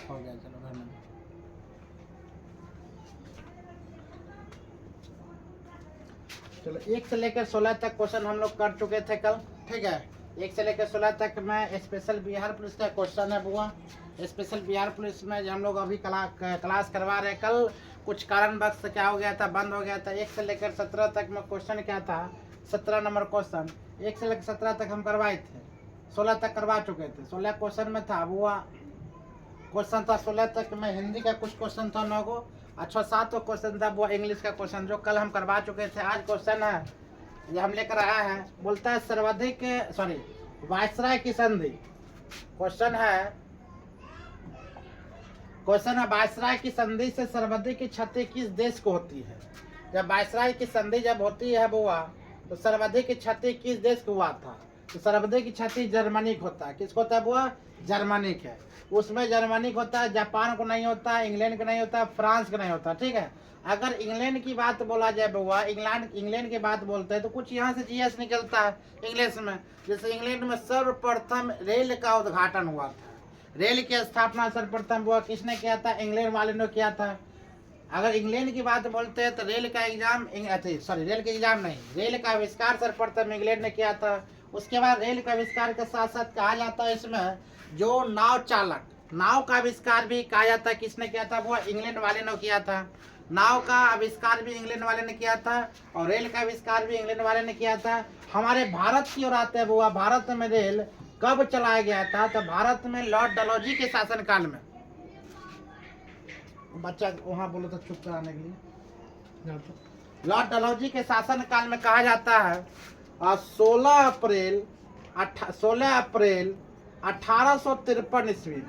हो गया, चलो रहने दो। चलो 1 से लेकर 16 तक क्वेश्चन हम लोग कर चुके थे कल, ठीक है। 1 से लेकर 16 तक में स्पेशल बिहार पुलिस का क्वेश्चन है बुआ। स्पेशल बिहार पुलिस में जो हम लोग अभी क्लास करवा रहे हैं, कल कुछ कारणवश से क्या हो गया था, बंद हो गया था। 1 से लेकर 17 तक में क्वेश्चन क्या था, 17 नंबर क्वेश्चन 1 से लेकर 17 तक हम करवाए थे, 16 तक करवा चुके थे। 16 क्वेश्चन में था बुआ, क्वेश्चन था 16 तक में हिंदी का कुछ क्वेश्चन था 9 गो, अच्छा 7 क्वेश्चन था वो इंग्लिश का क्वेश्चन, जो कल हम करवा चुके थे। आज क्वेश्चन है ये हम लेकर आया है, बोलता है सर्वाधिक वायसराय की संधि। क्वेश्चन है वायसराय की संधि से सर्वाधिक की क्षति किस देश को होती है। जब वायसराय की संधि जब होती है बुआ, तो सर्वाधिक की क्षति किस देश को हुआ था, तो सर्वाधिक की क्षति जर्मनी को होता है। किसको होता है बुआ, जर्मनी के। उसमें जर्मनी को होता है, जापान को नहीं होता, इंग्लैंड को नहीं होता, फ्रांस को नहीं होता, ठीक है। अगर इंग्लैंड की बात बोला जाए बुआ, इंग्लैंड की बात बोलते हैं तो कुछ यहाँ से जीएस निकलता है इंग्लिश में। जैसे इंग्लैंड में सर्वप्रथम रेल का उद्घाटन हुआ था, रेल की स्थापना सर्वप्रथम बुआ किसने किया था, इंग्लैंड वाले ने किया था। अगर इंग्लैंड की बात बोलते हैं तो रेल का एग्जाम रेल का एग्जाम नहीं, रेल का आविष्कार सर्वप्रथम इंग्लैंड ने किया था। उसके बाद रेल का आविष्कार के साथ साथ कहा जाता है इसमें जो नाव चालक, नाव का आविष्कार भी कहा जाता है किसने किया था, वो इंग्लैंड वाले ने किया था। नाव का आविष्कार भी इंग्लैंड वाले ने किया था और रेल का आविष्कार भी इंग्लैंड वाले ने किया था। हमारे भारत की ओर आते हैं बुआ, भारत में रेल कब चलाया गया था, तो भारत में लॉर्ड डलहौजी के शासनकाल में। बच्चा वहाँ बोलो तो चुप कराने के लिए। लॉर्ड डलहौजी के शासनकाल में कहा जाता है 16 अप्रैल 1853 ईस्वी।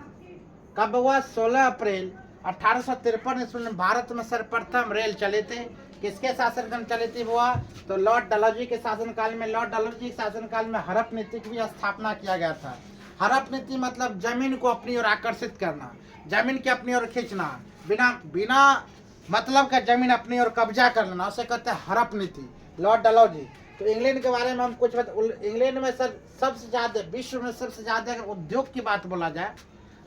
कब हुआ, 16 अप्रैल 1853 ईस्वी में भारत में सर्वप्रथम रेल चले थे। किसके शासनकाल में चली थी हुआ, तो लॉर्ड डलहौजी के शासनकाल में। लॉर्ड डलहौजी के शासनकाल में हड़प नीति की भी स्थापना किया गया था। हड़प नीति मतलब जमीन को अपनी ओर आकर्षित करना, जमीन के अपनी ओर खींचना, बिना मतलब का जमीन अपनी ओर कब्जा कर लेना, उसे कहते हैं हड़प नीति, लॉर्ड डलहौजी। तो इंग्लैंड के बारे में हम कुछ इंग्लैंड में सबसे ज्यादा, विश्व में सबसे ज्यादा अगर उद्योग की बात बोला जाए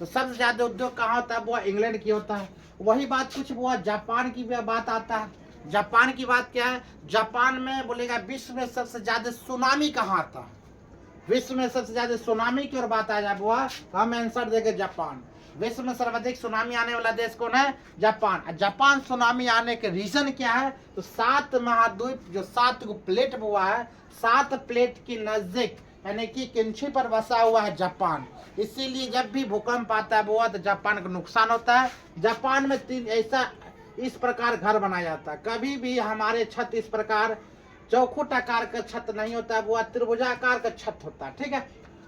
तो सबसे ज्यादा उद्योग कहाँ होता है, वो इंग्लैंड की होता है। वही बात कुछ वो जापान की भी बात आता है। जापान की बात क्या है, जापान में बोलेगा विश्व में सबसे ज्यादा सुनामी कहाँ आता है, विश्व में सबसे ज्यादा सुनामी की ओर बात आ जाए बुआ, हम आंसर देंगे जापान। विश्व में सर्वाधिक सुनामी आने वाला देश कौन है, जापान। जापान सुनामी आने के रीजन क्या है, तो 7 महाद्वीप जो 7 को प्लेट हुआ है, 7 प्लेट की नजदीक यानी कि किंची पर बसा हुआ है जापान। इसीलिए जब भी भूकंप आता है बुआ तो जापान को नुकसान होता है। जापान में इस प्रकार घर बनाया जाता है। कभी भी हमारे छत इस प्रकार चौखुट आकार का छत नहीं होता है, वो त्रिभुजाकार का छत होता है, ठीक है।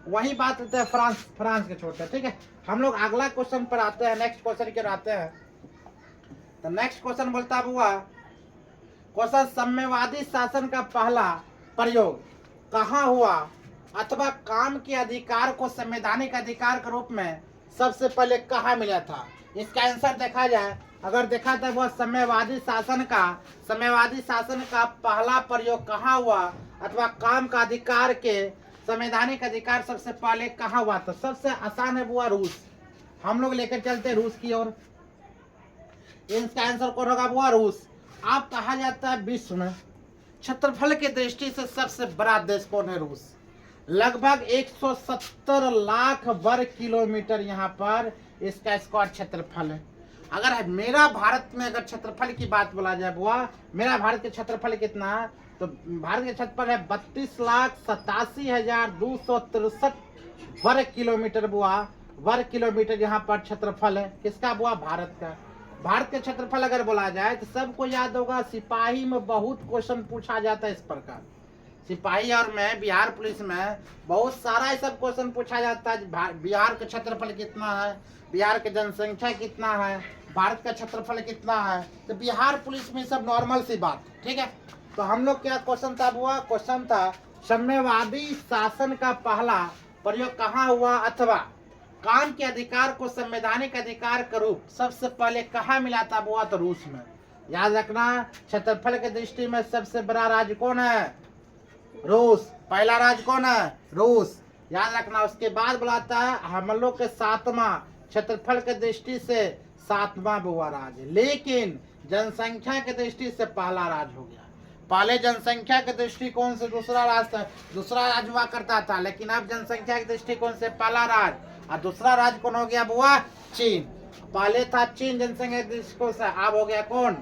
वही बात होता है फ्रांस के छोटे, ठीक है। हम लोग अगला क्वेश्चन पर आते हैं, नेक्स्ट क्वेश्चन के आते हैं। तो नेक्स्ट क्वेश्चन बोलता हुआ क्वेश्चन, साम्यवादी शासन का पहला प्रयोग कहाँ हुआ अथवा काम के अधिकार को संवैधानिक अधिकार के रूप में सबसे पहले कहाँ मिला था। इसका आंसर देखा जाए, अगर देखा था वह साम्यवादी शासन का पहला प्रयोग कहाँ हुआ अथवा काम का अधिकार के संवैधानिक अधिकार सबसे पहले कहाँ हुआ था। सबसे आसान है वो रूस, हम लोग लेकर चलते रूस की ओर। इसका आंसर कौन होगा, वो रूस। आप कहा जाता है विश्व में क्षेत्रफल की दृष्टि से सबसे बड़ा देश कौन है, रूस। लगभग 170 लाख वर्ग किलोमीटर यहाँ पर इसका स्क्वायर क्षेत्रफल है। अगर मेरा भारत में अगर क्षेत्रफल की बात बोला जाए बुआ, मेरा भारत के क्षेत्रफल कितना है, तो भारत के क्षेत्रफल है 32,87,263 वर्ग किलोमीटर बुआ, वर्ग किलोमीटर यहाँ पर क्षेत्रफल है। किसका बुआ, भारत का। भारत के क्षेत्रफल अगर बोला जाए तो सबको याद होगा, सिपाही में बहुत क्वेश्चन पूछा जाता है इस प्रकार। सिपाही और में बिहार पुलिस में बहुत सारा सब क्वेश्चन पूछा जाता है। बिहार का क्षेत्रफल कितना है, बिहार की जनसंख्या कितना है, भारत का क्षेत्रफल कितना है, तो बिहार पुलिस में सब नॉर्मल सी बात, ठीक है। तो हम लोग क्या क्वेश्चन था बुआ, क्वेश्चन था साम्यवादी शासन का पहला प्रयोग कहाँ हुआ अथवा काम के अधिकार को संवैधानिक अधिकार का रूप सबसे पहले कहाँ मिला था बुआ, तो रूस में। याद रखना, क्षेत्रफल के दृष्टि में सबसे बड़ा राज्य कौन है, रूस। पहला राज्य कौन है, रूस, याद रखना। उसके बाद बुलाता है हम लोग के 7वां क्षेत्रफल की दृष्टि से 7वां बुआ राज्य, लेकिन जनसंख्या की दृष्टि से पहला राज्य हो गया। पहले जनसंख्या के दृष्टिकोण से दूसरा राज्य हुआ करता था, लेकिन अब जनसंख्या के दृष्टिकोण से पहला राज्य और दूसरा राज्य कौन हो गया बुआ? चीन। पहले था चीन जनसंख्या के दृष्टिकोण से, अब हो गया कौन?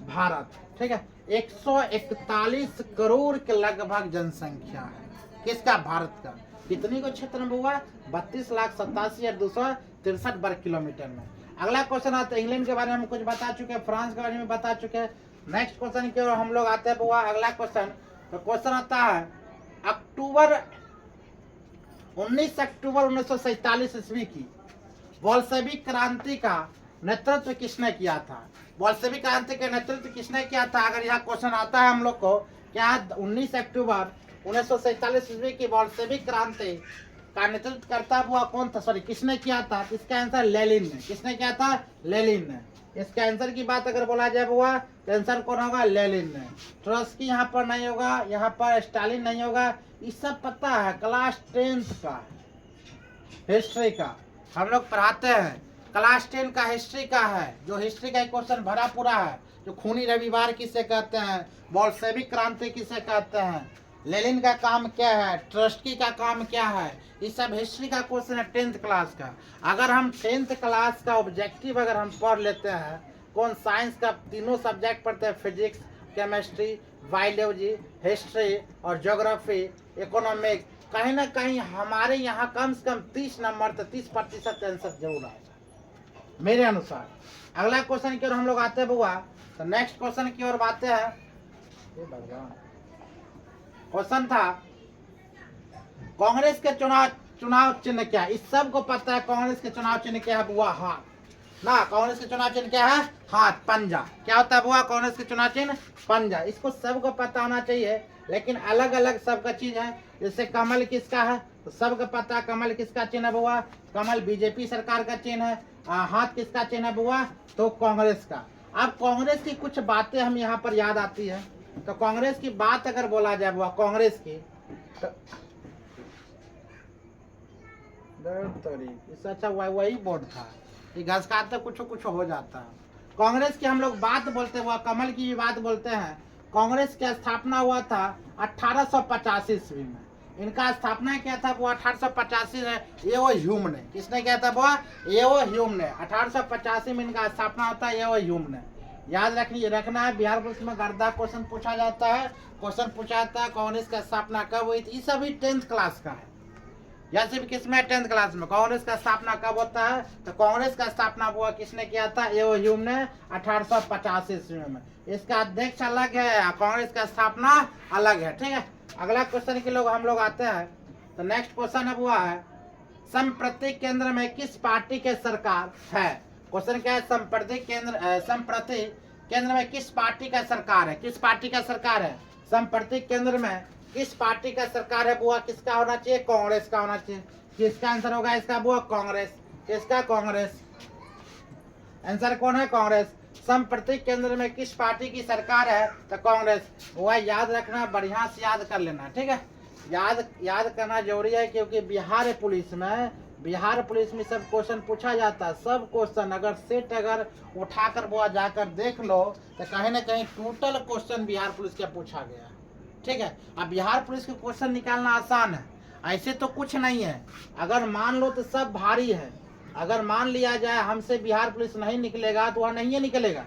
भारत। ठीक है, 141 करोड़ के लगभग जनसंख्या है किसका? भारत का। कितनी को क्षेत्र में हुआ? 32,87,263 वर्ग किलोमीटर में। अगला क्वेश्चन आता है, इंग्लैंड के बारे में हम कुछ बता चुके हैं, फ्रांस के बारे में बता चुके हैं। नेक्स्ट क्वेश्चन की ओर हम लोग आते हैं बुआ। अगला क्वेश्चन, तो क्वेश्चन आता है 19 अक्टूबर 1947 ईस्वी की बोल्शेविक क्रांति का नेतृत्व किसने किया था? बोल्शेविक क्रांति का नेतृत्व किसने किया था? अगर यहाँ क्वेश्चन आता है हम लोग को, क्या 19 अक्टूबर 1947 ईस्वी की बोल्शेविक क्रांति का नेतृत्व करता हुआ कौन था? सॉरी, किसने किया था? इसका आंसर लेनिन ने। किसने किया था? लेनिन ने। इसके आंसर की बात अगर बोला जाए बुआ, तो आंसर कौन होगा? लेनिन ने। ट्रॉट्स्की यहाँ पर नहीं होगा, यहाँ पर स्टालिन नहीं होगा। ये सब पता है, क्लास 10th का हिस्ट्री का हम लोग पढ़ाते हैं। क्लास 10 का हिस्ट्री का है, जो हिस्ट्री का क्वेश्चन भरा पूरा है। जो खूनी रविवार किसे कहते हैं, बोल्शेविक क्रांति किसे कहते हैं, लेनिन का काम क्या है, ट्रॉट्स्की का काम क्या है, ये सब हिस्ट्री का क्वेश्चन है 10th क्लास का। अगर हम 10th क्लास का ऑब्जेक्टिव अगर हम पढ़ लेते हैं, कौन साइंस का तीनों सब्जेक्ट पढ़ते हैं, फिजिक्स, केमिस्ट्री, बायोलॉजी, हिस्ट्री और ज्योग्राफी, इकोनॉमिक्स, कहीं ना कहीं हमारे यहाँ कम से कम 30 नंबर तो 30% आंसर जरूर आएगा मेरे अनुसार। अगला क्वेश्चन की ओर हम लोग आते हैं बुआ। तो नेक्स्ट क्वेश्चन की ओर आते हैं। क्वेश्चन था कांग्रेस के चुनाव चिन्ह क्या है? इस सब को पता है कांग्रेस के चुनाव चिन्ह क्या है बुआ? हाथ ना। कांग्रेस के चुनाव चिन्ह क्या है? हाथ, पंजा। क्या होता है बुआ कांग्रेस के चुनाव चिन्ह? पंजा। इसको सबको पता होना चाहिए, लेकिन अलग अलग सबका चीज है। जैसे कमल किसका है, तो सबको पता है कमल किसका चिन्ह है बुआ? कमल बीजेपी सरकार का चिन्ह है। हाथ किसका चिन्ह है बुआ? तो कांग्रेस का। अब कांग्रेस की कुछ बातें हम यहाँ पर याद आती है। तो कांग्रेस की बात अगर बोला जाए बुआ, कांग्रेस की, तो इससे अच्छा वही बोर्ड था, ये घस खाते कुछ हो जाता है। कांग्रेस की हम लोग बात बोलते हुआ, कमल की भी बात बोलते हैं। कांग्रेस की स्थापना हुआ था 1885 ईस्वी में। इनका स्थापना किया था वो 1885 में एओ ह्यूम ने। किसने किया था वो? एओ ह्यूम ने। 1885 में इनका स्थापना होता है एओ ह्यूम ने। याद रखना है, बिहार पुलिस में गर्दा क्वेश्चन पूछा जाता है। क्वेश्चन पूछा जाता है कांग्रेस की स्थापना कब हुई थी, ये सभी 10th क्लास का है। जैसे भी किसमें 10th क्लास में कांग्रेस का स्थापना कब होता है, तो कांग्रेस का स्थापना हुआ किसने किया था? एओ ह्यूम ने 1885 ईस्वी में। इसका अध्यक्ष अलग है, कांग्रेस का स्थापना अलग है। ठीक है, अगला क्वेश्चन के लोग हम लोग आते हैं। तो नेक्स्ट क्वेश्चन अब हुआ है, संप्रति केंद्र में किस पार्टी के सरकार है? क्वेश्चन क्या है? संप्रति केंद्र में किस पार्टी का सरकार है? किस पार्टी का सरकार है? संप्रति केंद्र में किस पार्टी का सरकार है बुआ? किसका होना चाहिए? कांग्रेस का होना चाहिए। किसका आंसर होगा इसका बुआ? कांग्रेस। किसका? कांग्रेस। आंसर कौन है? कांग्रेस। संप्रति केंद्र में किस पार्टी की सरकार है? तो कांग्रेस। वह याद रखना, बढ़िया से याद कर लेना। ठीक है, याद करना जरूरी है, क्योंकि बिहार पुलिस में सब क्वेश्चन पूछा जाता है। सब क्वेश्चन अगर सेट अगर उठाकर बुआ जाकर देख लो, तो कहीं ना कहीं टोटल क्वेश्चन बिहार पुलिस का पूछा गया। ठीक है, अब बिहार पुलिस के क्वेश्चन निकालना आसान है, ऐसे तो कुछ नहीं है। अगर मान लो तो सब भारी है। अगर मान लिया जाए हमसे बिहार पुलिस नहीं निकलेगा, तो वह नहीं निकलेगा।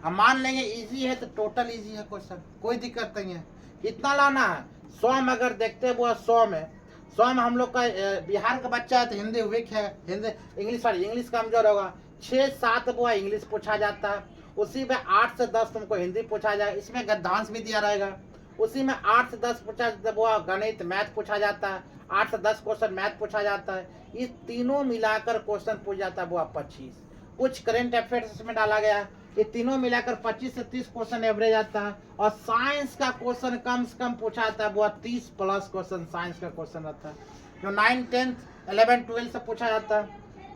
अब मान लेंगे इजी है, तो टोटल इजी है क्वेश्चन, कोई दिक्कत नहीं है। कितना लाना है? 100 में अगर देखते वो 100 में हम लोग का बिहार का बच्चा है तो हिंदी वीक है, इंग्लिश कमजोर होगा। 6-7 वो इंग्लिश पूछा जाता है, उसी में 8 से 10 तुमको हिंदी पूछा जाएगा, इसमें गद्यांश भी दिया रहेगा। उसी में 8 से 10 पूछा वो गणित मैथ पूछा जाता है, 8 से 10 क्वेश्चन मैथ पूछा जाता है। ये तीनों मिलाकर क्वेश्चन पूछ जाता है वो 25। कुछ करंट अफेयर्स इसमें डाला गया, ये तीनों मिलाकर 25 से 30 क्वेश्चन एवरेज आता है। और साइंस का क्वेश्चन कम से कम पूछा जाता है वो 30+ क्वेश्चन साइंस का क्वेश्चन आता है, जो 9, 10, 11, 12 से पूछा जाता है।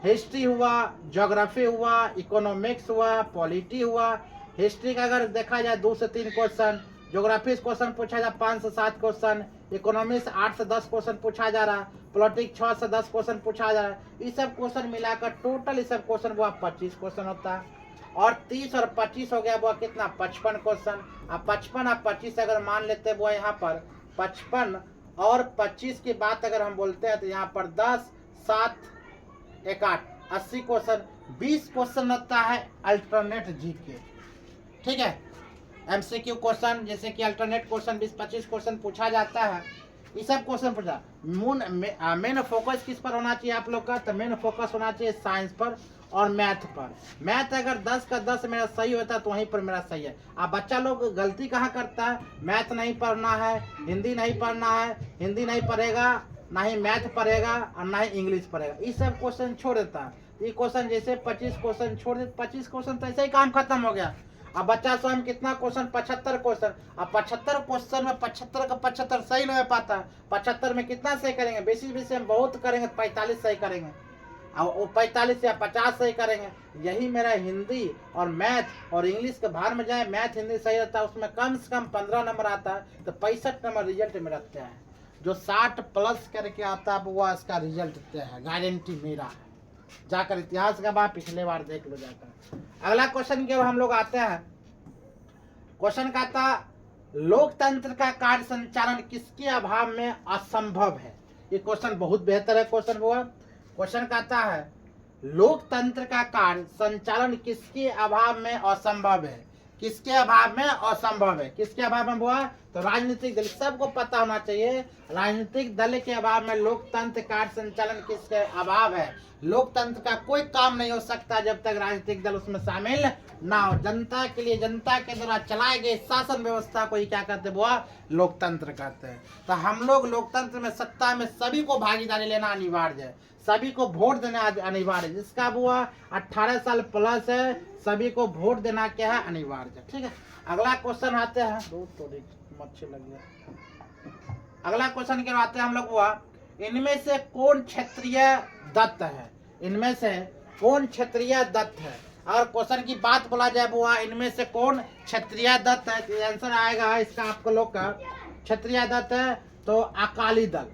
हिस्ट्री हुआ, ज्योग्राफी हुआ, इकोनॉमिक्स हुआ, पॉलिटी हुआ। हिस्ट्री का अगर देखा जाए 2 से 3 क्वेश्चन, ज्योग्राफी क्वेश्चन पूछा जाए 5 से 7 क्वेश्चन, इकोनॉमिक्स 8 से 10 क्वेश्चन पूछा जा रहा है, पॉलिटिक्स 6 से 10 क्वेश्चन पूछा जा रहा है। ये सब क्वेश्चन मिलाकर टोटल ये सब क्वेश्चन वो 25 क्वेश्चन होता है। और 30 और 25 हो गया वो कितना 55 क्वेश्चन। अब 55 और 25 अगर मान लेते वो यहाँ पर 55 और 25 की बात अगर हम बोलते हैं तो यहाँ पर 10 7 1 8 80 क्वेश्चन, 20 क्वेश्चन होता है अल्टरनेट जीके। ठीक है, एमसीक्यू क्वेश्चन जैसे कि अल्टरनेट क्वेश्चन 20-25 क्वेश्चन पूछा जाता है। ये सब क्वेश्चन पूछा। मेन फोकस किस पर होना चाहिए आप लोग का, तो मेन फोकस होना चाहिए साइंस पर और मैथ पर। मैथ अगर 10 का 10 मेरा सही होता है तो वहीं पर मेरा सही है। अब बच्चा लोग गलती कहाँ करता है, मैथ नहीं पढ़ना है, हिंदी नहीं पढ़ना है, हिंदी नहीं पढ़ेगा, ना ही मैथ पढ़ेगा और ना ही इंग्लिश पढ़ेगा, ये सब क्वेश्चन छोड़ देता है। ये क्वेश्चन जैसे 25 क्वेश्चन छोड़ दे, 25 क्वेश्चन तो ऐसे ही काम खत्म हो गया। अब बच्चा स्वयं कितना क्वेश्चन 75 क्वेश्चन। अब 75 क्वेश्चन में 75 का 75 सही नहीं हो पाता। 75 में कितना सही करेंगे, बेसिस हम बहुत करेंगे 45 सही करेंगे, अब वो 45 या 50 सही करेंगे। यही मेरा हिंदी और मैथ और इंग्लिश के बाहर में जाए, मैथ हिंदी सही रहता है उसमें कम से कम 15 नंबर आता है, तो 65 नंबर रिजल्ट में रखते हैं। जो 60 प्लस करके आता है वो इसका रिजल्ट देते हैं, गारंटी मेरा है। जाकर इतिहास का बात पिछले बार देख लो जाकर। अगला क्वेश्चन के हम लोग आते हैं। क्वेश्चन का था लोकतंत्र का कार्य संचालन किसके अभाव में असंभव है। ये क्वेश्चन बहुत बेहतर है क्वेश्चन हुआ। क्वेश्चन कहता है लोकतंत्र का कार्य संचालन किसके अभाव में असंभव है। किसके अभाव में असंभव है, किसके अभाव में हुआ, तो राजनीतिक दल। सबको पता होना चाहिए राजनीतिक दल के अभाव में लोकतंत्र कार्य संचालन किसके अभाव है। लोकतंत्र का कोई काम नहीं हो सकता जब तक राजनीतिक दल उसमें शामिल ना हो। जनता के लिए, जनता के द्वारा चलाए गए शासन व्यवस्था को ही क्या कहते हैं, वो लोकतंत्र कहते हैं। तो हम लोग लोकतंत्र में सत्ता में सभी को भागीदारी लेना अनिवार्य है, सभी को वोट देना अनिवार्य है। जिसका हुआ 18 साल प्लस है सभी को वोट देना क्या है, अनिवार्य है। ठीक है, अगला क्वेश्चन आते हैं। मच्छी लग गया। अगला क्वेश्चन क्या आते हैं हम लोग हुआ इनमें से कौन क्षत्रिय दत्त है। इनमें से कौन क्षत्रिय दत्त है। और क्वेश्चन की बात बोला जाए हुआ इनमें से कौन क्षत्रिय दत्त है, तो आंसर आएगा इसका आपको लोग का क्षत्रिय दत्त है तो अकाली दल।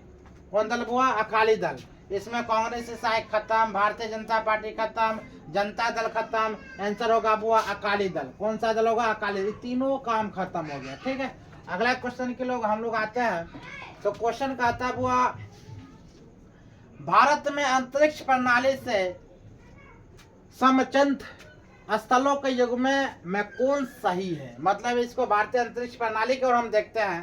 कौन दल हुआ, अकाली दल। इसमें कांग्रेस से खत्म, भारतीय जनता पार्टी खत्म, जनता दल खत्म, आंसर होगा बुआ अकाली दल। कौन सा दल होगा, अकाली दल। तीनों काम खत्म हो गया। ठीक है, अगला क्वेश्चन के लोग हम लोग आते हैं। तो क्वेश्चन कहता है बुआ भारत में अंतरिक्ष प्रणाली से समचंत स्थलों के युग में कौन सही है। मतलब इसको भारतीय अंतरिक्ष प्रणाली की ओर हम देखते हैं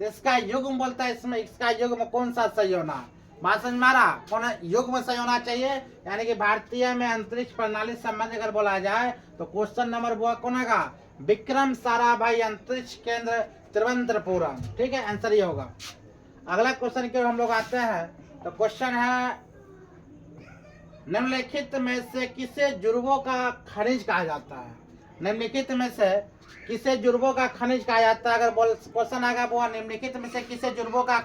तो इसका युग्म बोलता है, इसमें इसका युग्म कौन सा सही होना। बात समझ मारा, कौन युग्म सही होना चाहिए। यानी कि भारतीय में अंतरिक्ष प्रणाली संबंध अगर बोला जाए तो क्वेश्चन नंबर वो कौन होगा, विक्रम साराभाई अंतरिक्ष केंद्र तिरुवनंतपुरम। ठीक है, आंसर ये होगा। अगला क्वेश्चन की ओर हम लोग आते हैं। तो क्वेश्चन है निम्नलिखित में से किसे जुर्वों का खनिज कहा जाता है। निम्नलिखित में से किसे जुर्वों का खनिज कहा जाता है। अगर बोल क्वेश्चन आएगा वो निम्नलिखित में से किसे जुर्वों का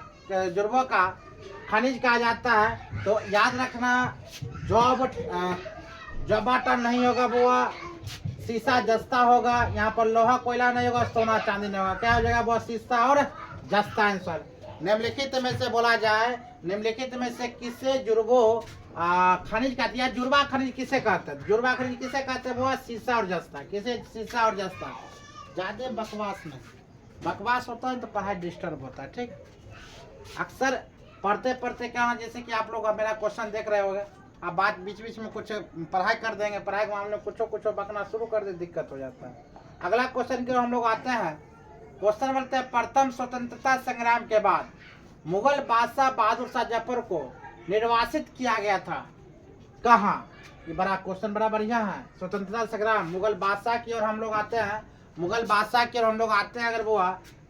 खनिज कहा जाता है, तो याद रखना जॉबाटा नहीं होगा, वो शीशा जस्ता होगा। यहाँ पर लोहा कोयला नहीं होगा, सोना चांदी नहीं होगा। क्या हो जाएगा, वो शीशा और जस्ता आंसर। निम्नलिखित में से बोला जाए, निम्नलिखित में से किसे जुर्वो खनिज कहती है। जुर्वा खनिज किसे कहते हैं, जुर्वा खनिज किसे कहते हैं, वो शीशा और जस्ता। किसे, शीशा और जस्ता। ज्यादा बकवास नहीं, बकवास होता है तो पढ़ाई डिस्टर्ब होता है। ठीक, अक्सर पढ़ते पढ़ते क्या होना, जैसे कि आप लोग मेरा क्वेश्चन देख रहे होंगे, आप बात बीच बीच में कुछ पढ़ाई कर देंगे, पढ़ाई के मामले में कुछ बकना शुरू कर दे, दिक्कत हो जाता है। अगला क्वेश्चन की हम लोग आते हैं। क्वेश्चन बोलते हैं प्रथम स्वतंत्रता संग्राम के बाद मुगल बादशाह बहादुर शाह जफर को निर्वासित किया गया था कहाँ। ये बड़ा क्वेश्चन बड़ा बढ़िया है। स्वतंत्रता संग्राम मुगल बादशाह की ओर हम लोग आते हैं। मुगल बादशाह की ओर हम लोग आते हैं। अगर वो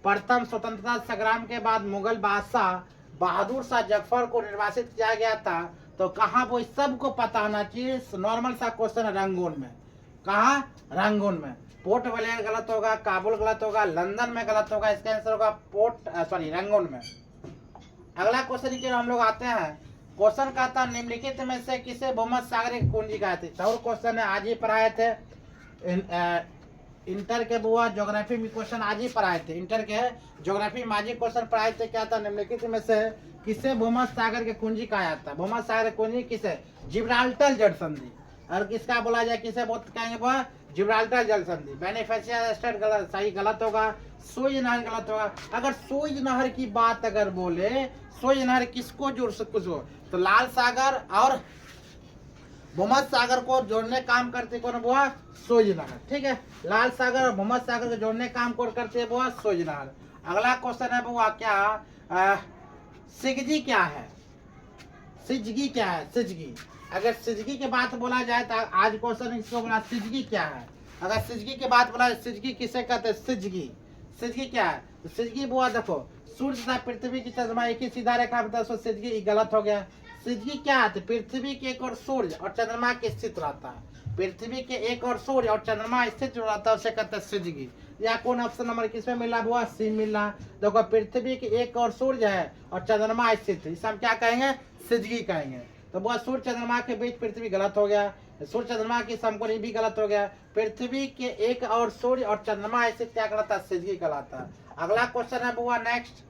प्रथम स्वतंत्रता संग्राम के बाद मुगल बादशाह बहादुर शाह जफर को निर्वासित किया गया था तो कहाँ, वो सबको पता होना चाहिए। नॉर्मल सा क्वेश्चन है, रंगून में। कहाँ, रंगून में। पोर्ट ब्लेयर गलत होगा, काबुल गलत होगा, लंदन में गलत होगा। इसका आंसर होगा रंगून में। अगला क्वेश्चन की हम लोग आते हैं। क्वेश्चन कहता निम्नलिखित में से किसे भूमध्य सागर की कुंजी कहते हैं। और क्वेश्चन है, आज ही पढ़ाए थे। इंटर के बुआ ज्योग्राफी में क्वेश्चन आज ही पढ़ाए थे। इंटर के ज्योग्राफी में आज ही क्वेश्चन पढ़ाए थे। क्या था? निम्नलिखित में से किसे भूमध्य सागर के कुंजी कहा जाता है? भूमध्य सागर कुंजी किसे? जिब्राल्टर जल संधि। और किसका बोला जाए, किसे बोल कहेंगे बुआ? जिब्राल्टर जल संधि। बेनिफिशियल स्टेट गलत, सही गलत होगा। सुएज नहर गलत होगा। अगर सुएज नहर की बात अगर बोले, सुएज नहर किसको जोड़ कुछ हो तो लाल सागर और भूमध्य सागर को जोड़ने काम करते कौन बुआ? सुएज नहर। ठीक है, लाल सागर और भूमध्य सागर को जोड़ने काम कौन करते हैं बुआ? सुएज नहर। अगला क्वेश्चन है बुआ क्या सिजगी क्या है? सिजगी क्या है? सिजगी, अगर सिजगी की बात बोला जाए तो आज क्वेश्चन इसको बोला सिजगी क्या है। अगर सिजगी की बात बोला, सिजगी किसे कहते हैं? सिजगी। सिजगी क्या है? तो सिजगी बुआ देखो, सूर्य तथा पृथ्वी की चंद्रमा एक ही सीधा रेखा में, तो सिजगी गलत हो गया। सिजगी क्या है? तो पृथ्वी के एक और सूर्य और चंद्रमा के स्थित रहता है। पृथ्वी के एक और सूर्य और चंद्रमा स्थित जो रहता है उसे कहते हैं सिजगी। या कौन ऑप्शन नंबर किसमें मिला हुआ? सी मिला। देखो पृथ्वी के एक और सूर्य है और चंद्रमा स्थित है, इसे हम क्या कहेंगे? सिजगी कहेंगे। तो बहुत सूर्य चंद्रमा के बीच पृथ्वी गलत हो गया। सूर्य चंद्रमा की समकोण भी गलत हो गया। पृथ्वी के एक और सूर्य और चंद्रमा स्थित क्या कहलाता है? सिजगी कहलाता है। अगला क्वेश्चन है बुआ नेक्स्ट।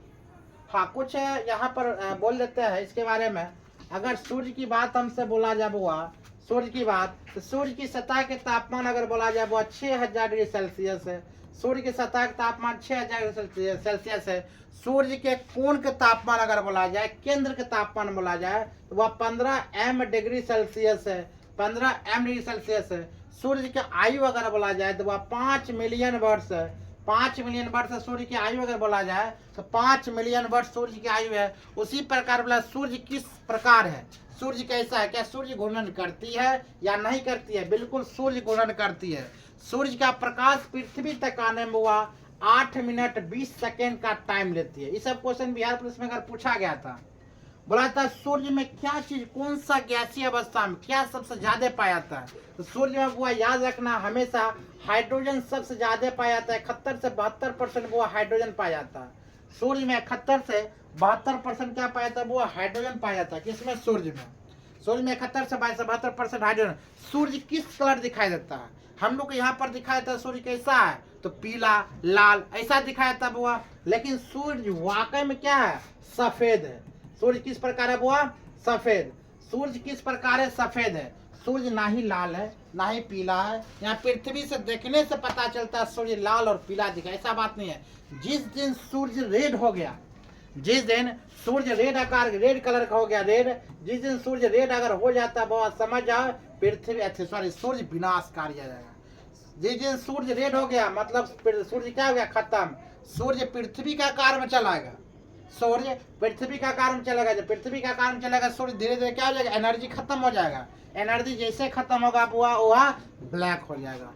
हाँ, कुछ यहाँ पर बोल देते हैं इसके बारे में। अगर सूर्य की बात हमसे बोला जाए बुआ, सूर्य की बात, तो सूर्य की सतह के तापमान अगर बोला जाए बुआ 6000 डिग्री सेल्सियस है। सूर्य की सतह का तापमान 6000 डिग्री सेल्सियस है। सूर्य के कोण के तापमान अगर बोला जाए, केंद्र के तापमान बोला जाए तो वह 15 एम डिग्री सेल्सियस है। 15 एम डिग्री सेल्सियस है। सूर्य की आयु अगर बोला जाए तो वह 5 मिलियन वर्ष है। 5 मिलियन वर्ष सूर्य की आयु अगर बोला जाए तो 5 मिलियन वर्ष सूर्य की आयु है। उसी प्रकार बोला सूर्य किस प्रकार है, सूर्य कैसा है, क्या सूर्य घूर्णन करती है या नहीं करती है? बिल्कुल सूर्य घूर्णन करती है। सूर्य का प्रकाश पृथ्वी तक आने में हुआ 8 मिनट 20 सेकेंड का टाइम लेती है। ये सब क्वेश्चन बिहार पुलिस में अगर पूछा गया था, बोला था सूर्य में क्या चीज, कौन सा गैसीय अवस्था में क्या सबसे ज्यादा पाया जाता है? तो सूर्य में वो याद रखना हमेशा हाइड्रोजन सबसे ज्यादा पाया जाता है। 71 से 72% वो हाइड्रोजन पाया जाता है। सूर्य में 71 से 72% क्या पाया जाता है? वो हाइड्रोजन पाया जाता है। किसमें? सूर्य में। सूर्य में 71 से 72% हाइड्रोजन। सूर्य किस कलर दिखाई देता है? हम लोग को यहाँ पर दिखाया जाता है सूर्य कैसा है, तो पीला, लाल ऐसा दिखाया जाता है बुआ। लेकिन सूर्य वाकई में क्या है? सफेद है। सूर्य किस प्रकार है बुआ? सफेद। सूर्य किस प्रकार है? सफेद है। सूर्य ना ही लाल है ना ही पीला है। यहाँ पृथ्वी से देखने से पता चलता है सूर्य लाल और पीला दिखा, ऐसा बात नहीं है। जिस दिन सूर्य रेड हो गया, जिस दिन सूर्य रेड आकार रेड कलर का हो गया, रेड, जिस दिन सूर्य रेड अगर हो जाता है बहुत समझ जाओ पृथ्वी सॉरी सूर्य विनाशकारी आ जाएगा। जिस दिन सूर्य रेड हो गया मतलब सूर्य क्या हो गया? खत्म। सूर्य पृथ्वी का आकार में चलाएगा। सूर्य पृथ्वी का आकार में चलेगा। जब पृथ्वी का आकार में चलेगा सूर्य धीरे धीरे क्या हो जाएगा? एनर्जी खत्म हो जाएगा। एनर्जी जैसे खत्म होगा वह ब्लैक हो जाएगा।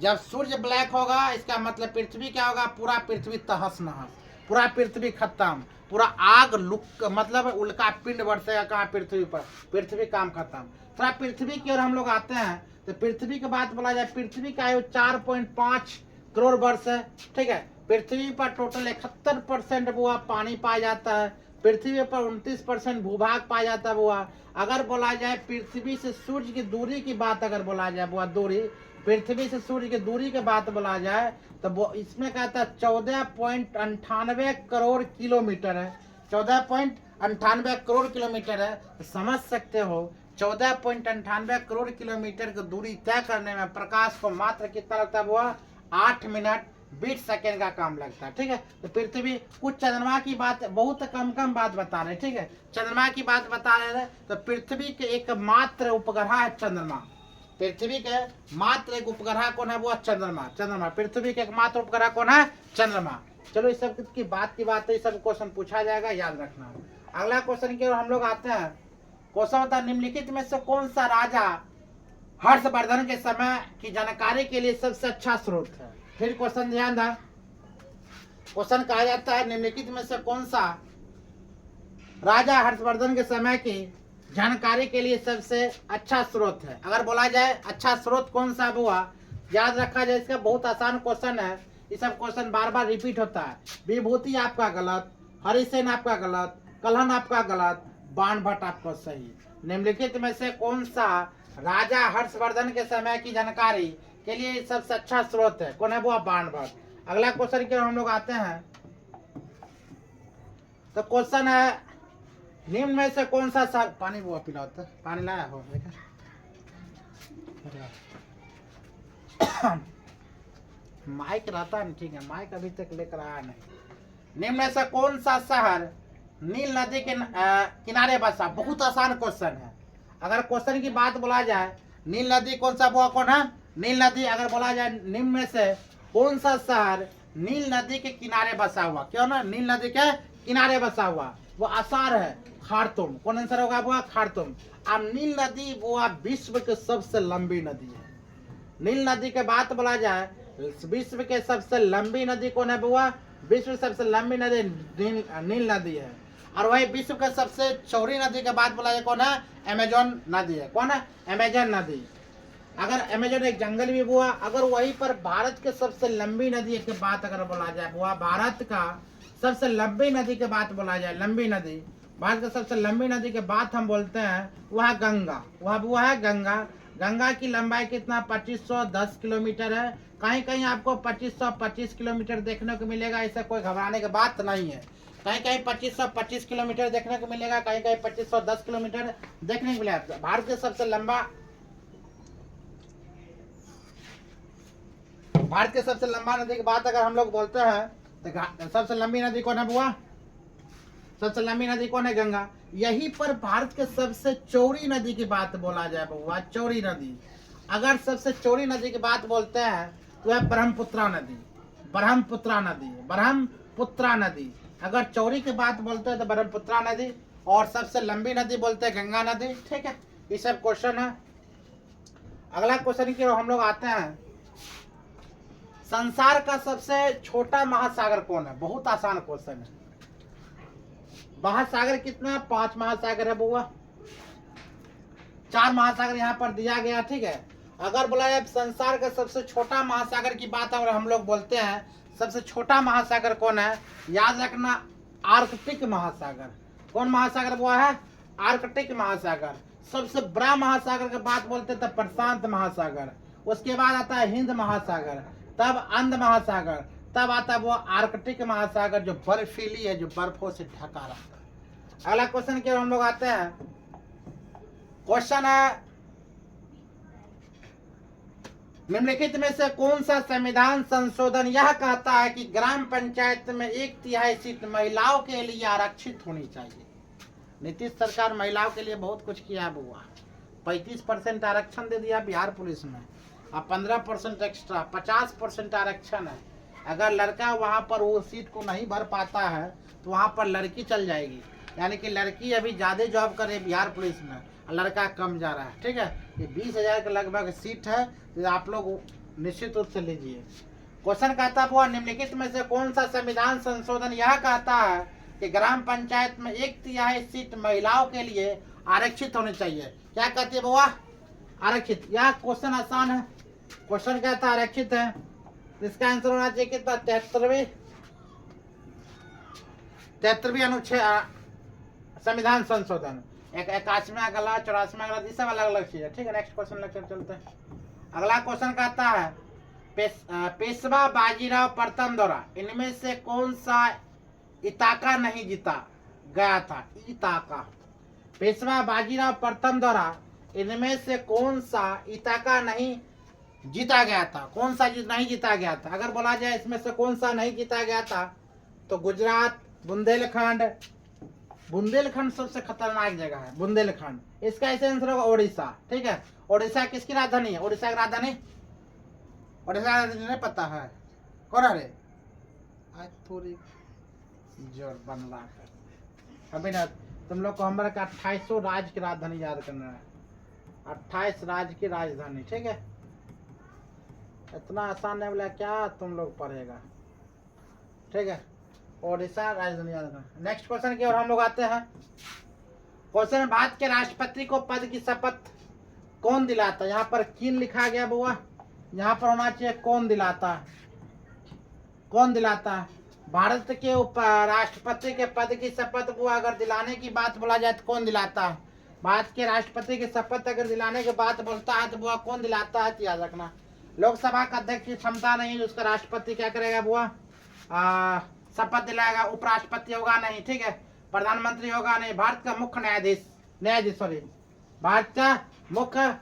जब सूर्य ब्लैक होगा इसका मतलब पृथ्वी क्या होगा? पूरा पृथ्वी तहस नहस, पूरा पृथ्वी खत्म, पूरा आग लुक मतलब उल्का पिंड बरसेगा कहाँ? पृथ्वी पर। पृथ्वी काम खत्म। थोड़ा पृथ्वी की ओर हम लोग आते हैं तो पृथ्वी की बात बोला जाए, पृथ्वी का आयु 4.5 करोड़ वर्ष है। ठीक है, पृथ्वी पर टोटल 71% बुआ पानी पाया जाता है। पृथ्वी पर 29% भूभाग पाया जाता है बुआ। अगर बोला जाए पृथ्वी से सूर्य की दूरी की बात अगर बोला जाए बुआ, दूरी, पृथ्वी से सूर्य की दूरी की बात बोला जाए तो वो इसमें कहता है 14.98 करोड़ किलोमीटर है। 14.98 करोड़ किलोमीटर है। तो समझ सकते हो 14.98 करोड़ किलोमीटर की दूरी तय करने में प्रकाश को मात्र कितना लगता है बुआ? 8 मिनट 20 सेकेंड का काम लगता है। ठीक है, तो पृथ्वी कुछ चंद्रमा की बात बहुत कम बात बता रहे हैं। ठीक है, चंद्रमा की बात बता रहे हैं तो पृथ्वी के एक मात्र उपग्रह है चंद्रमा। पृथ्वी के मात्र एक उपग्रह कौन है? वो चंद्रमा। चंद्रमा पृथ्वी के एक मात्र उपग्रह कौन है? चंद्रमा। चलो इस सब की बात है, सब क्वेश्चन पूछा जाएगा, याद रखना। अगला क्वेश्चन की ओर हम लोग आते हैं। क्वेश्चन होता है निम्नलिखित में से कौन सा राजा हर्षवर्धन के समय की जानकारी के लिए सबसे अच्छा स्रोत है? फिर क्वेश्चन ध्यान था, क्वेश्चन कहा जाता है निम्नलिखित में से कौन सा राजा हर्षवर्धन के समय की जानकारी के लिए सबसे अच्छा स्रोत है? अगर बोला जाए अच्छा स्रोत कौन सा हुआ, याद रखा जाए, इसका बहुत आसान क्वेश्चन है। ये सब क्वेश्चन बार बार रिपीट होता है। विभूति आपका गलत, हरिसेन आपका गलत, कलहन आपका गलत, बाणभट्ट आपका सही। निम्नलिखित में से कौन सा राजा हर्षवर्धन के समय की जानकारी के लिए सबसे अच्छा स्रोत है? कौन है बुआ? बाणभट्ट। अगला क्वेश्चन की ओर हम लोग आते हैं। तो क्वेश्चन है, निम्न में से कौन सा पानी बुआ पिलाओ तो, पानी लाया हो माइक रहता है, ठीक है, माइक अभी तक लेकर आया नहीं। निम्न में से कौन सा शहर नील नदी के किनारे बसा? बहुत आसान क्वेश्चन है। अगर क्वेश्चन की बात बोला जाए, नील नदी कौन सा बुआ? कौन है? नील नदी। अगर बोला जाए निम्न में से कौन सा शहर नील नदी के किनारे बसा हुआ? क्यों ना, नील नदी के किनारे बसा हुआ, वो आसार है खार्तूम। कौन आंसर होगा बुआ? खार्तूम। अब नील नदी बुआ विश्व की सबसे लंबी नदी है। नील नदी के बात बोला जाए, विश्व के सबसे लंबी नदी कौन है बुआ? विश्व की सबसे लंबी नदी नील नदी है। और वही विश्व के सबसे चौड़ी नदी के बात बोला जाए, कौन है? अमेजोन नदी है। कौन है? अमेजन नदी। अगर अमेजोन एक जंगल भी बुआ, अगर वहीं पर भारत के सबसे लंबी नदी की बात अगर बोला जाए बुआ, भारत का सबसे लंबी नदी की बात बोला जाए, लंबी नदी, भारत की सबसे लंबी नदी की बात हम बोलते हैं, वह गंगा। वह है गंगा। गंगा की लंबाई कितना? 2510 किलोमीटर है। कहीं कहीं आपको 2525 किलोमीटर देखने को मिलेगा, ऐसा कोई घबराने की बात नहीं है। कहीं कहीं 2525 किलोमीटर देखने को मिलेगा, कहीं कहीं 2510 किलोमीटर देखने को मिलेगा। भारत के सबसे लंबा, भारत के सबसे लंबा नदी की बात अगर हम लोग बोलते हैं तो सबसे लंबी नदी कौन है बुआ? सबसे लंबी नदी कौन है? गंगा। यहीं पर भारत के सबसे चौड़ी नदी की बात बोला जाए बुआ, चौड़ी नदी, अगर सबसे चौड़ी नदी की बात बोलते हैं तो है ब्रह्मपुत्रा नदी। ब्रह्मपुत्रा नदी, ब्रह्मपुत्रा नदी। अगर चौड़ी की बात बोलते हैं तो ब्रह्मपुत्रा नदी, और सबसे लंबी नदी बोलते हैं गंगा नदी। ठीक है, ये सब क्वेश्चन है। अगला क्वेश्चन की ओर हम लोग आते हैं। संसार का सबसे छोटा महासागर कौन है? बहुत आसान क्वेश्चन है। महासागर कितना? 5 महासागर है बुआ, 4 महासागर यहाँ पर दिया गया। ठीक है, अगर बोला जाए संसार का सबसे छोटा महासागर की बात अगर हम लोग बोलते हैं, सबसे छोटा महासागर कौन है? याद रखना, आर्कटिक महासागर। कौन महासागर बुआ है? आर्कटिक महासागर। सबसे बड़ा महासागर की बात बोलते हैं तो प्रशांत महासागर, उसके बाद आता है हिंद महासागर, तब अंध महासागर, तब आता है वो आर्कटिक महासागर जो बर्फीली है, जो बर्फों से ढका रहता है। अगला क्वेश्चन की ओर हम लोग आते हैं। क्वेश्चन है, निम्नलिखित में से कौन सा संविधान संशोधन यह कहता है कि ग्राम पंचायत में 1/3 सीट महिलाओं के लिए आरक्षित होनी चाहिए? नीतीश सरकार महिलाओं के लिए बहुत कुछ किया बुआ। 35% आरक्षण दे दिया बिहार पुलिस में, अब 15% एक्स्ट्रा, 50% आरक्षण है। अगर लड़का वहाँ पर वो सीट को नहीं भर पाता है तो वहाँ पर लड़की चल जाएगी, यानी कि लड़की अभी ज़्यादा जॉब करे बिहार पुलिस में, लड़का कम जा रहा है। ठीक है, ये 20,000 के लगभग सीट है, तो आप लोग निश्चित रूप से लीजिए। क्वेश्चन कहता हुआ, निम्नलिखित में से कौन सा संविधान संशोधन यह कहता है कि ग्राम पंचायत में 1/3 सीट महिलाओं के लिए आरक्षित होनी चाहिए? क्या कहती है बुआ? आरक्षित। यह क्वेश्चन आसान है। क्वेश्चन कहता है आरक्षित है, इसका आंसर होना चाहिए कितना? 73वीं अनुच्छेद संविधान संशोधन। 81वां गला, 84वां गला, ये सब अलग अलग चीज है। ठीक है, नेक्स्ट क्वेश्चन लेकर चलते हैं। अगला क्वेश्चन कहता है, पेशवा बाजीराव प्रथम द्वारा इनमें से कौन सा इताका नहीं जीता गया था? इताका। पेशवा बाजीराव प्रथम द्वारा इनमें से कौन सा इताका नहीं जीता गया था? कौन सा नहीं जीता गया था? अगर बोला जाए इसमें से कौन सा नहीं जीता गया था तो गुजरात, बुंदेलखंड। बुंदेलखंड सबसे खतरनाक जगह है, बुंदेलखंड। इसका ऐसे आंसर होगा ओडिशा। ठीक है, ओडिशा किसकी राजधानी है? ओडिशा की राजधानी, ओडिशा की राजधानी नहीं पता है? कौन है? आज थोड़ी जोर बन रहा है अभी ना। तुम लोग को हमारे 28 राज्य की राजधानी याद करना है, 28 राज्य की राजधानी। ठीक है, इतना आसान है बोला, क्या तुम लोग पढ़ेगा? ठीक है, ओडिशा राजधानी याद रखना। नेक्स्ट क्वेश्चन की ओर हम लोग आते हैं। क्वेश्चन, भारत के राष्ट्रपति को पद की शपथ कौन दिलाता? यहाँ पर किन लिखा गया बुआ, यहाँ पर होना चाहिए कौन दिलाता। कौन दिलाता? भारत के राष्ट्रपति के पद की शपथ बुआ अगर दिलाने की बात बोला जाए तो कौन दिलाता? भारत के राष्ट्रपति की शपथ अगर दिलाने की बात बोलता है तो बुआ कौन दिलाता है? याद रखना, लोकसभा का अध्यक्ष की क्षमता नहीं है, उसका राष्ट्रपति क्या करेगा बुआ, शपथ दिलाएगा। उपराष्ट्रपति होगा नहीं, ठीक है, प्रधानमंत्री होगा नहीं। भारत का मुख्य न्यायाधीश सॉरी भारत का मुख्य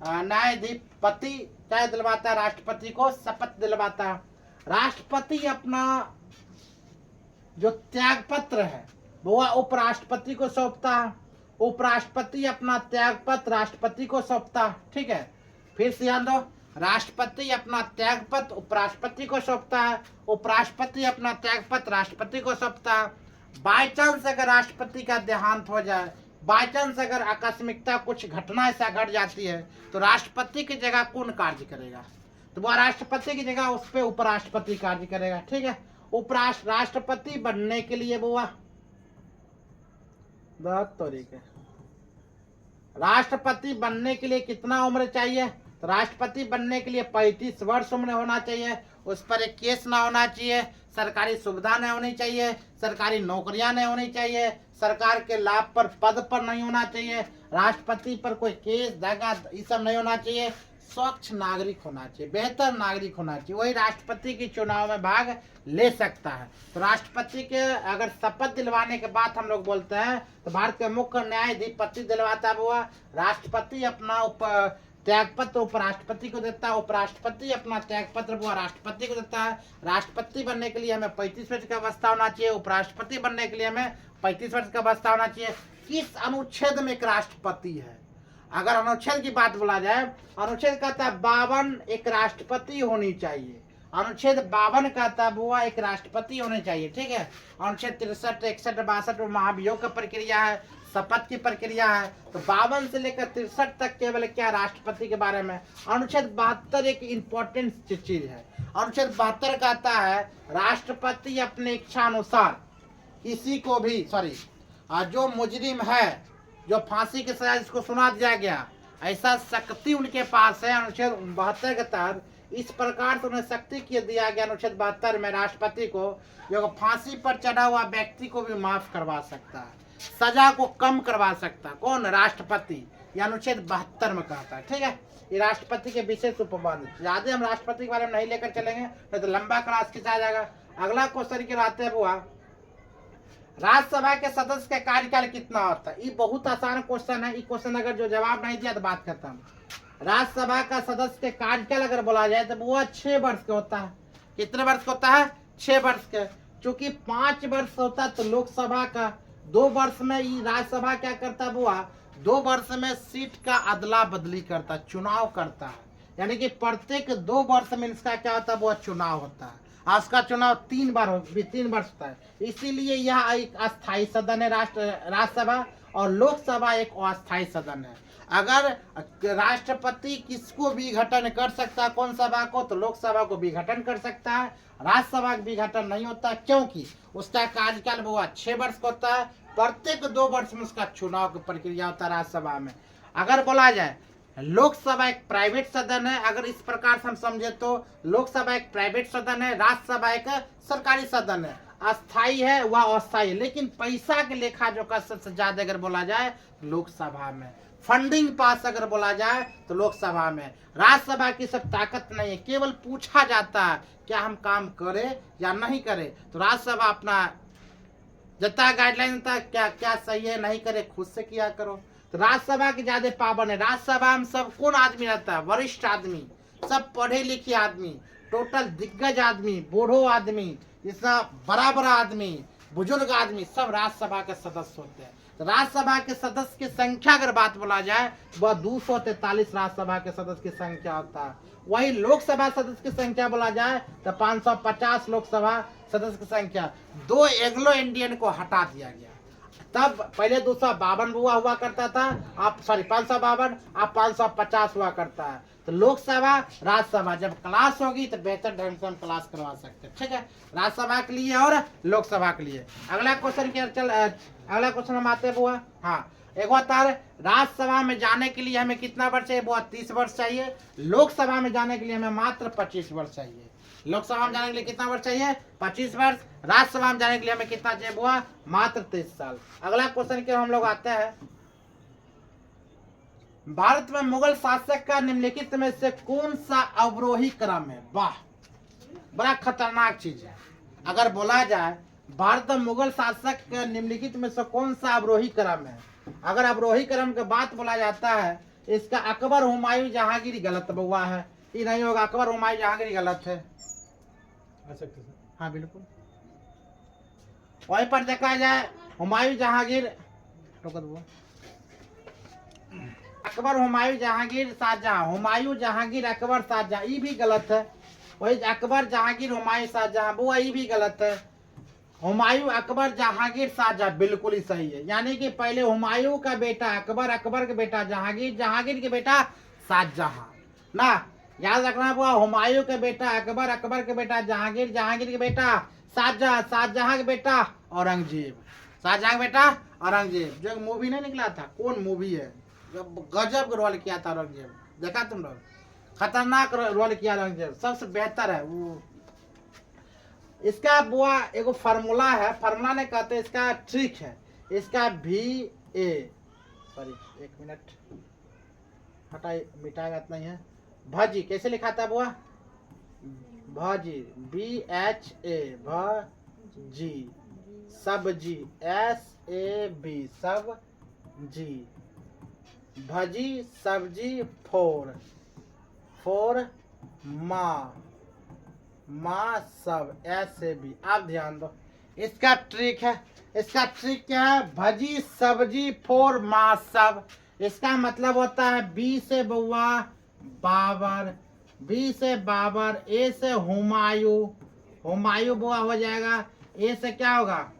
न्यायाधिपति क्या दिलवाता है, राष्ट्रपति को शपथ दिलवाता है। राष्ट्रपति अपना जो त्याग पत्र है वो उपराष्ट्रपति को सौंपता है, उपराष्ट्रपति अपना त्याग पत्र राष्ट्रपति को सौंपता है, ठीक है। फिर से ध्यान दो, राष्ट्रपति अपना त्याग पत्र उपराष्ट्रपति को सौंपता है, उपराष्ट्रपति अपना त्याग पत्र राष्ट्रपति को सौंपता है। बाई चांस अगर राष्ट्रपति का देहांत हो जाए, बाई चांस अगर आकस्मिकता कुछ घटना ऐसा घट जाती है, तो राष्ट्रपति की जगह कौन कार्य करेगा, तो वह राष्ट्रपति की जगह उस पर उपराष्ट्रपति कार्य करेगा, ठीक है। राष्ट्रपति बनने के लिए बुआ तरीके राष्ट्रपति बनने के लिए कितना उम्र चाहिए, तो राष्ट्रपति बनने के लिए 35 वर्ष उम्र होना चाहिए, उस पर एक केस ना होना चाहिए, सरकारी सुविधा नहीं होनी चाहिए, सरकारी नौकरियां नहीं होनी चाहिए, सरकार के लाभ पर पद पर नहीं होना चाहिए, राष्ट्रपति पर कोई केस दगा ये सब नहीं होना चाहिए, स्वच्छ नागरिक होना चाहिए, बेहतर नागरिक होना चाहिए, वही राष्ट्रपति के चुनाव में भाग ले सकता है। तो राष्ट्रपति के अगर शपथ दिलवाने के बाद हम लोग बोलते हैं तो भारत के मुख्य न्यायाधिपति दिलवाता हुआ, राष्ट्रपति अपना त्यागपत्र उपराष्ट्रपति को देता है, उपराष्ट्रपति अपना त्यागपत्र वो राष्ट्रपति को देता है। राष्ट्रपति बनने के लिए हमें 35 वर्ष का अवस्था होना चाहिए, उपराष्ट्रपति बनने के लिए हमें 35 वर्ष का अवस्था होना चाहिए। किस अनुच्छेद में एक राष्ट्रपति है, अगर अनुच्छेद की बात बोला जाए, अनुच्छेद कहता है 52 एक राष्ट्रपति होनी चाहिए, अनुच्छेद 52 कहता है वो एक राष्ट्रपति होने चाहिए, ठीक है। अनुच्छेद 63, 61, 62 महाभियोग का प्रक्रिया है, शपथ की प्रक्रिया है, तो 52 से लेकर 63 तक केवल क्या राष्ट्रपति के बारे में। अनुच्छेद 72 एक इम्पोर्टेंट चीज है, अनुच्छेद 72 कहता है राष्ट्रपति अपने इच्छा अनुसार किसी को भी जो मुजरिम है, जो फांसी की सजा जिसको सुना दिया गया, ऐसा शक्ति उनके पास है अनुच्छेद 72 के तहत, इस प्रकार से उन्हें शक्ति के दिया गया अनुच्छेद 72 में राष्ट्रपति को, जो फांसी पर चढ़ा हुआ व्यक्ति को भी माफ करवा सकता है, सजा को कम करवा सकता है, कौन, राष्ट्रपति। यह अनुच्छेद 72 में कहता है, ठीक है। ये राष्ट्रपति के विशेष उपबंध, ज्यादा हम राष्ट्रपति के बारे में नहीं लेकर चलेंगे नहीं तो लंबा क्लास खिंचा जाएगा। अगला क्वेश्चन के आते हैं बुआ, राज्यसभा के सदस्य का कार्यकाल कितना होता है। ये बहुत आसान क्वेश्चन है, ये क्वेश्चन अगर जो जवाब नहीं दिया तो बात खत्म। राज्यसभा का सदस्य के कार्यकाल अगर बोला जाए तो वो 6 वर्ष का होता है। कितने वर्ष का होता है, 6 वर्ष का। चूंकि 5 वर्ष होता है तो लोकसभा का 2 वर्ष में, ये राज्यसभा क्या करता है बुआ, 2 वर्ष में सीट का अदला बदली करता है, चुनाव करता है, यानी कि प्रत्येक 2 वर्ष में इसका क्या होता है, वो चुनाव होता है। उसका चुनाव 3 वर्ष होता है, इसीलिए यह एक अस्थायी सदन है राज्यसभा, और लोकसभा एक अस्थायी सदन है। अगर राष्ट्रपति किसको भी विघटन कर सकता है, कौन सभा को, तो लोकसभा को विघटन कर सकता है, राज्यसभा का विघटन नहीं होता, क्योंकि उसका कार्यकाल वो 6 वर्ष का होता है, प्रत्येक 2 वर्ष में उसका चुनाव की प्रक्रिया होता है राज्यसभा में। अगर बोला जाए लोकसभा एक प्राइवेट सदन है, अगर इस प्रकार से हम समझे तो लोकसभा एक प्राइवेट सदन है, राज्यसभा एक सरकारी सदन है, अस्थाई है वह अस्थाई, लेकिन पैसा के लेखा जोखा सबसे ज्यादा अगर बोला जाए लोकसभा में, फंडिंग पास अगर बोला जाए तो लोकसभा में। राज्यसभा की सब ताकत नहीं है, केवल पूछा जाता है क्या हम काम करें या नहीं करें, तो राज्यसभा अपना जता गाइडलाइन देता क्या क्या सही है नहीं करे खुद से किया करो। तो राज्यसभा की ज्यादा पावन है। राज्यसभा में सब कौन आदमी रहता है, वरिष्ठ आदमी, सब पढ़े लिखे आदमी, टोटल दिग्गज आदमी, बूढ़ो आदमी, जिसका बड़ा बड़ा आदमी, बुजुर्ग आदमी, सब राज्यसभा के सदस्य होते हैं। तो राज्यसभा के सदस्य की संख्या अगर बात बोला जाए वह 243 राज्यसभा के सदस्य की संख्या होता है। वही लोकसभा सदस्य की संख्या बोला जाए तो 550 लोकसभा सदस्य की संख्या। 2 एंग्लो इंडियन को हटा दिया गया, तब पहले 252 हुआ करता था, आप 552, अब 550 हुआ करता है। तो लोकसभा राज्यसभा जब क्लास होगी तो बेहतर ढंग से हम क्लास करवा सकते हैं, ठीक है, राज्यसभा के लिए और लोकसभा के लिए। अगला क्वेश्चन हम आते हैं बुआ, हाँ, एक होता है राज्यसभा में जाने के लिए हमें कितना वर्ष चाहिए बुआ, 30 वर्ष चाहिए। लोकसभा में जाने के लिए हमें मात्र 25 वर्ष चाहिए। लोकसभा में जाने के लिए कितना वर्ष चाहिए, 25 वर्ष। राज्यसभा में जाने के लिए हमें कितना चाहिए बुआ, मात्र 23 साल। अगला क्वेश्चन के हम लोग आते हैं, भारत में मुगल शासक का निम्नलिखित में से कौन सा अवरोही क्रम है? वाह, बड़ा खतरनाक चीज है। अगर बोला जाए भारत में मुगल शासक का निम्नलिखित में से कौन सा अवरोही क्रम है, अगर अवरोही क्रम की बात बोला जाता है, इसका अकबर हुमायूं जहांगीर गलत हुआ है, ये नहीं होगा। अकबर हुमायूं जहांगीर गलत है। हाँ बिल्कुल। वहीं पर देखा जाए हुमायूं जहांगीर, अकबर हुमायूं जहांगीर शाहजहां, हुमायूं जहांगीर अकबर शाहजहां, ये भी गलत है। वही अकबर जहांगीर हुमायूं शाहजहां, वो ये भी गलत है। हुमायूं अकबर जहांगीर शाहजहां बिल्कुल ही सही है। यानी कि पहले हुमायूं का बेटा अकबर, अकबर के बेटा जहांगीर, जहांगीर के बेटा शाहजहां ना, याद रखना हुआ। हुमायूं के बेटा अकबर, अकबर के बेटा जहांगीर, जहांगीर के बेटा शाहजहां, शाहजहां के बेटा औरंगजेब, शाहजहां के बेटा औरंगजेब। जो मूवी नहीं निकला था, कौन मूवी है, गजब रोल किया था औरंगजेब, देखा तुम लोग? खतरनाक रोल किया औरंगजेब, सबसे बेहतर है वो। इसका बुआ एगो फार्मूला है, फार्मूला ने कहते हैं, इसका ट्रिक है, इसका VA, सॉरी एक मिनट हटाई, मिटाएगा इतना ही है। भजी कैसे लिखा था बुआ? भजी, BHA, भजी, सब्जी, SAB, सब्जी, भजी सब्जी, फोर माँ सब, SAB। आप ध्यान दो, इसका ट्रिक है, इसका ट्रिक क्या है? भजी सब्जी फोर माँ सब। इसका मतलब होता है B से बउआ बाबर, B से बाबर, A से हुमायूं, हुमायूं बुआ हो जाएगा, A से क्या होगा,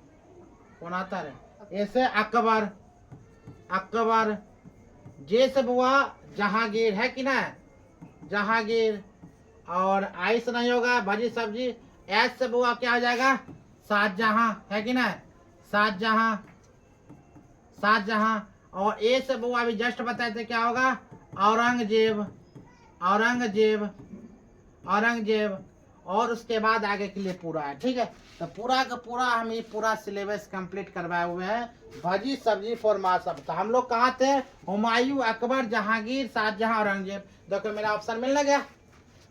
कौन आता है, A से अकबर, अकबर, J से बुआ जहांगीर, है कि ना, जहांगीर, और आई से नहीं होगा, भजी सब्जी, S से बुआ क्या हो जाएगा, शाहजहां, है कि ना, शाहजहां, शाहजहां, और A से बुआ अभी जस्ट बताए थे क्या होगा, औरंगजेब, औरंगजेब, औरंगजेब, और उसके बाद आगे के लिए पूरा है। ठीक है, तो पूरा का पूरा हम ये पूरा सिलेबस कंप्लीट करवाए हुए हैं, भजी सब्जी फोर माँ सब। तो हम लोग कहाँ थे? हुमायूं अकबर जहांगीर शाहजहां औरंगजेब। देखो मेरा ऑप्शन मिलने गया,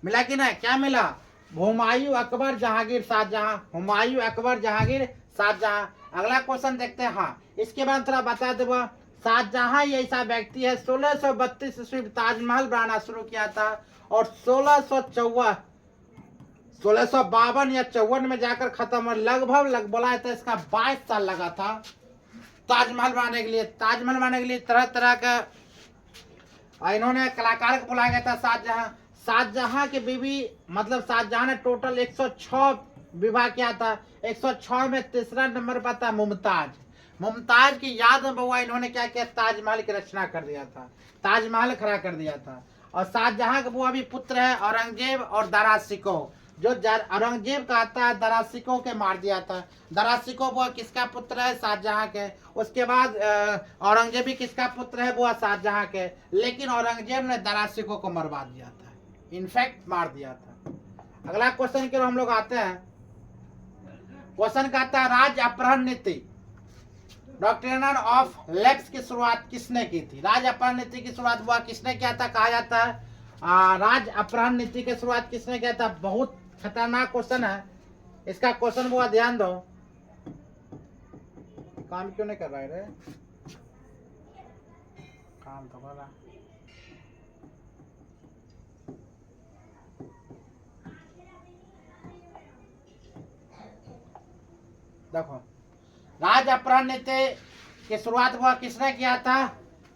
मिला कि ना, क्या मिला? हुमायूं अकबर जहांगीर शाहजहां, हुमायूं अकबर जहांगीर शाहजहां। अगला क्वेश्चन देखते हैं। हाँ, इसके बाद थोड़ा बता दो, शाहजहां ये ऐसा व्यक्ति है 1632 ईस्वी में ताजमहल बनाना शुरू किया था, और 1652 या 54 में जाकर खत्म हुआ। लगभग बोला था इसका 22 साल लगा था ताजमहल बनाने के लिए। ताजमहल बनाने के लिए तरह तरह का इन्होंने कलाकार को बुलाया गया था। शाहजहां, शाहजहां की बीवी, मतलब शाहजहां ने टोटल 106 विवाह किया था। 106 में तीसरा नंबर पर था मुमताज। मुमताज की याद में बउआ इन्होंने क्या किया, ताजमहल की रचना कर दिया था, ताजमहल खड़ा कर दिया था। और शाहजहां का बुआ भी पुत्र है औरंगजेब और दारा शिकोह। जो औरंगजेब कहता है दारा शिकोह के मार दिया था। दारा शिकोह बुआ किसका पुत्र है? शाहजहां के। उसके बाद औरंगजेब भी किसका पुत्र है? बुआ शाहजहां के। लेकिन औरंगजेब ने दारा शिकोह को मरवा दिया था, इनफैक्ट मार दिया था। अगला क्वेश्चन की ओर हम लोग आते हैं। क्वेश्चन कहता है राज्य अपहरण नीति, डॉक्ट्रिन ऑफ लेप्स की शुरुआत किसने की थी? राज्य अपहरण नीति की शुरुआत हुआ किसने किया था? कहा जाता है राज्य अपहरण नीति की शुरुआत किसने किया था? बहुत खतरनाक क्वेश्चन है, इसका क्वेश्चन बहुत ध्यान दो। काम क्यों नहीं कर रहा है रे? काम तो कर रहा। देखो, राज्य अपहरण नीति की शुरुआत हुआ किसने किया था?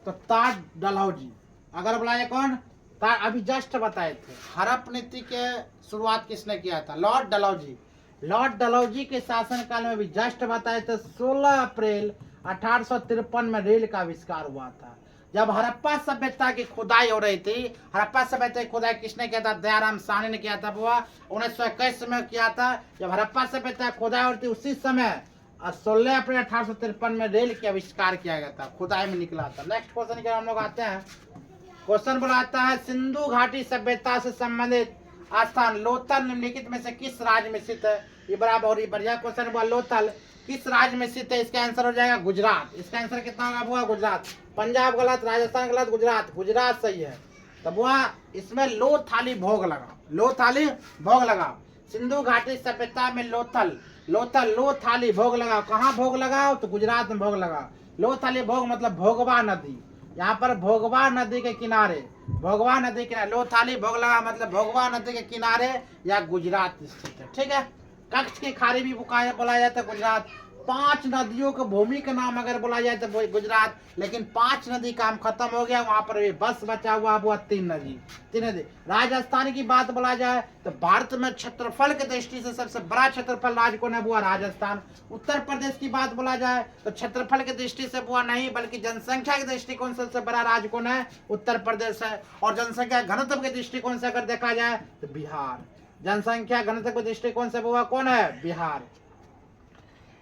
तो ताज डलहौजी। अगर बुलाए कौन? अभी जस्ट बताए थे। हड़प्पा नीति के शुरुआत किसने किया था? लॉर्ड डलहौजी। लॉर्ड डलहौजी के शासनकाल में भी जस्ट बताए थे 16 अप्रैल 1853 में रेल का आविष्कार हुआ था। जब हड़प्पा सभ्यता की खुदाई हो रही थी, हड़प्पा सभ्यता की खुदाई किसने किया था? दयाराम साहनी ने किया था। बुआ 1921 में किया था। जब हड़प्पा सभ्यता खुदाई हो रही थी उसी समय 16 अप्रैल 1853 में रेल के आविष्कार किया गया था, खुदाई में निकला था। नेक्स्ट क्वेश्चन की हम लोग आते हैं। क्वेश्चन बुलाता है सिंधु घाटी सभ्यता से संबंधित स्थान लोथल निम्नलिखित में से किस राज्य में स्थित है? ये बड़ा बहुत ही बढ़िया क्वेश्चन हुआ। लोथल किस राज्य में स्थित है? इसका आंसर हो जाएगा गुजरात। इसका आंसर कितना होगा? गुजरात। पंजाब गलत, राजस्थान गलत, गुजरात, गुजरात सही है। तब वह इसमें लो थाली भोग लगाओ, लो थाली भोग लगाओ। सिंधु घाटी सभ्यता में लोथल, लोथल लो थाली भोग लगाओ, कहाँ भोग लगाओ? तो गुजरात में भोग लगाओ। लो थाली भोग मतलब भोगवा नदी, यहाँ पर भोगवा नदी के किनारे, भोगवा नदी के किनारे लो थाली भोग लगा मतलब भोगवा नदी के किनारे या गुजरात स्थित है। ठीक है। कच्छ की खाड़ी भी बोला जाता है गुजरात। 5 नदियों के भूमि का नाम अगर बोला जाए तो गुजरात, लेकिन 5 नदी काम खत्म हो गया, वहां पर भी बस बचा हुआ 3 नदी, 3 नदी। राजस्थान की बात बोला जाए तो भारत में क्षेत्रफल की दृष्टि से सबसे बड़ा क्षेत्रफल राज्य कौन है? वो राजस्थान। उत्तर प्रदेश की बात बोला जाए तो क्षेत्रफल की दृष्टि से वो नहीं, बल्कि जनसंख्या के दृष्टिकोण से सबसे बड़ा राज्य कौन है? उत्तर प्रदेश है। और जनसंख्या घनत्व के दृष्टिकोण से अगर देखा जाए तो बिहार, जनसंख्या घनत्व के दृष्टिकोण से वो कौन है? बिहार।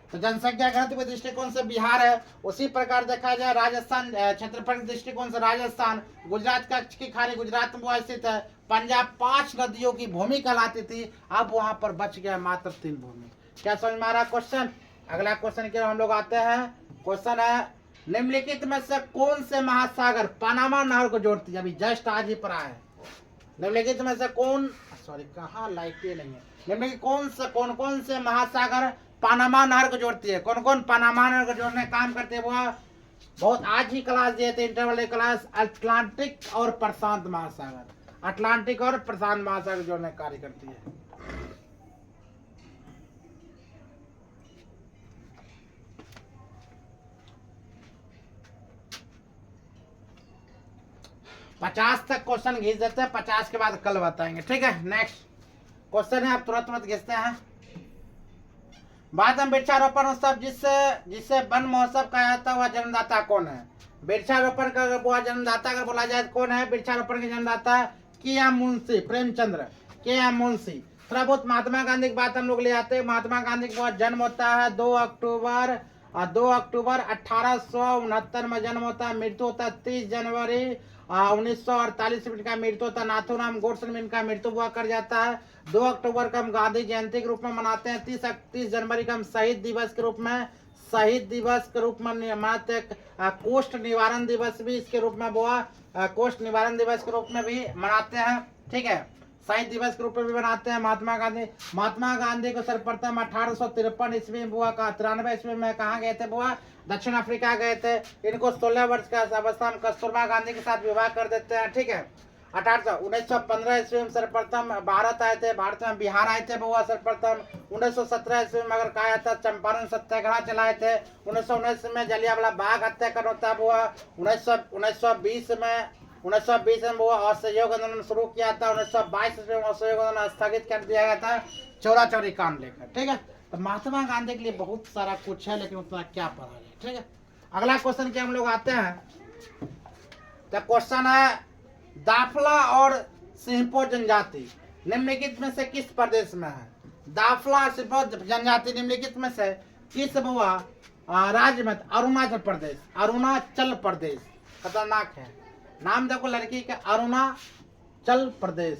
तो जनसंख्या घनत्व के दृष्टिकोण से बिहार है। उसी प्रकार देखा जाए राजस्थान क्षेत्रफल के दृष्टिकोण से राजस्थान, गुजरात कच्छ की खाड़ी गुजरात में वो स्थित है। पंजाब 5 नदियों की भूमि कहलाती थी, अब वहां पर बच गया मात्र 3 भूमि। क्या समझ में आ रहा क्वेश्चन? अगला क्वेश्चन की हम लोग आते हैं। क्वेश्चन है निम्नलिखित में से कौन से महासागर पनामा नहर को जोड़ती है? अभी जस्ट आज ही पढ़ा है। निम्नलिखित में से कौन, सॉरी कहाँ लाइट नहीं है, निम्नलिखित कौन से महासागर पनामा नहर को जोड़ती है? कौन कौन पनामा नहर को जोड़ने का काम करते हैं? वो बहुत आज ही क्लास दिए थे, इंटरवल क्लास। अटलांटिक और प्रशांत महासागर, अटलांटिक और प्रशांत महासागर जोड़ने का कार्य करती है। 50 तक क्वेश्चन घिस देते हैं, 50 के बाद कल बताएंगे। ठीक है। नेक्स्ट क्वेश्चन है, आप तुरंत मत घिसते हैं। बात हम वृक्षारोपण उत्सव जिससे वन महोत्सव कहा जाता है, वह जन्मदाता कौन है? वृक्षारोपण का वो जन्मदाता अगर बोला जाए कौन है? वृक्षारोपण के जन्मदाता के.एम. मुंशी, प्रेमचंद्र के.एम. मुंशी। थोड़ा बहुत महात्मा गांधी की बात हम लोग ले आते हैं। महात्मा गांधी का जन्म होता है 2 अक्टूबर 1869 में जन्म होता है। मृत्यु होता है 30 जनवरी 1948 में इनका मृत्यु होता है। नाथूराम गोडसे में इनका मृत्यु हुआ कर जाता है। 2 अक्टूबर को हम गांधी जयंती के रूप में मनाते हैं। 30 जनवरी को हम शहीद दिवस के रूप में मनाते हैं। कोष्ठ निवारण दिवस भी इसके रूप में कोष्ठ निवारण दिवस के रूप में भी मनाते हैं। ठीक है। शहीद दिवस के रूप में भी मनाते हैं। महात्मा गांधी को सर्वप्रथम 1853 ईस्वी में 93 ईस्वी में कहाँ गए थे? दक्षिण अफ्रीका गए थे। इनको 16 वर्ष का अवस्था में कस्तूरबा गांधी के साथ विवाह कर देते हैं। ठीक है। 1915 ईस्वी में सर्वप्रथम भारत आए थे, भारत में बिहार आए थे सर्वप्रथम। 1917 ईस्वी में अगर कहा जाता चंपारण सत्याग्रह चलाए थे। 1919 में जलियांवाला बाग हत्याकांड होता हुआ। 1920 में वो असहयोग आंदोलन शुरू किया था। 1922 में असहयोग आंदोलन स्थगित कर दिया गया था चौरा चौरी कांड लेकर। ठीक है। तो महात्मा गांधी के लिए बहुत सारा कुछ है, लेकिन उतना क्या पढ़ा है। ठीक है। अगला क्वेश्चन के हम लोग आते हैं। तो क्वेश्चन है दाफला और सिंहपो जनजाति निम्नलिखित में से किस प्रदेश में है? दाफला और सिंहपो जनजाति निम्नलिखित में से किस राज्य में? अरुणाचल प्रदेश, अरुणाचल प्रदेश। खतरनाक है नाम, देखो लड़की का, अरुणाचल प्रदेश,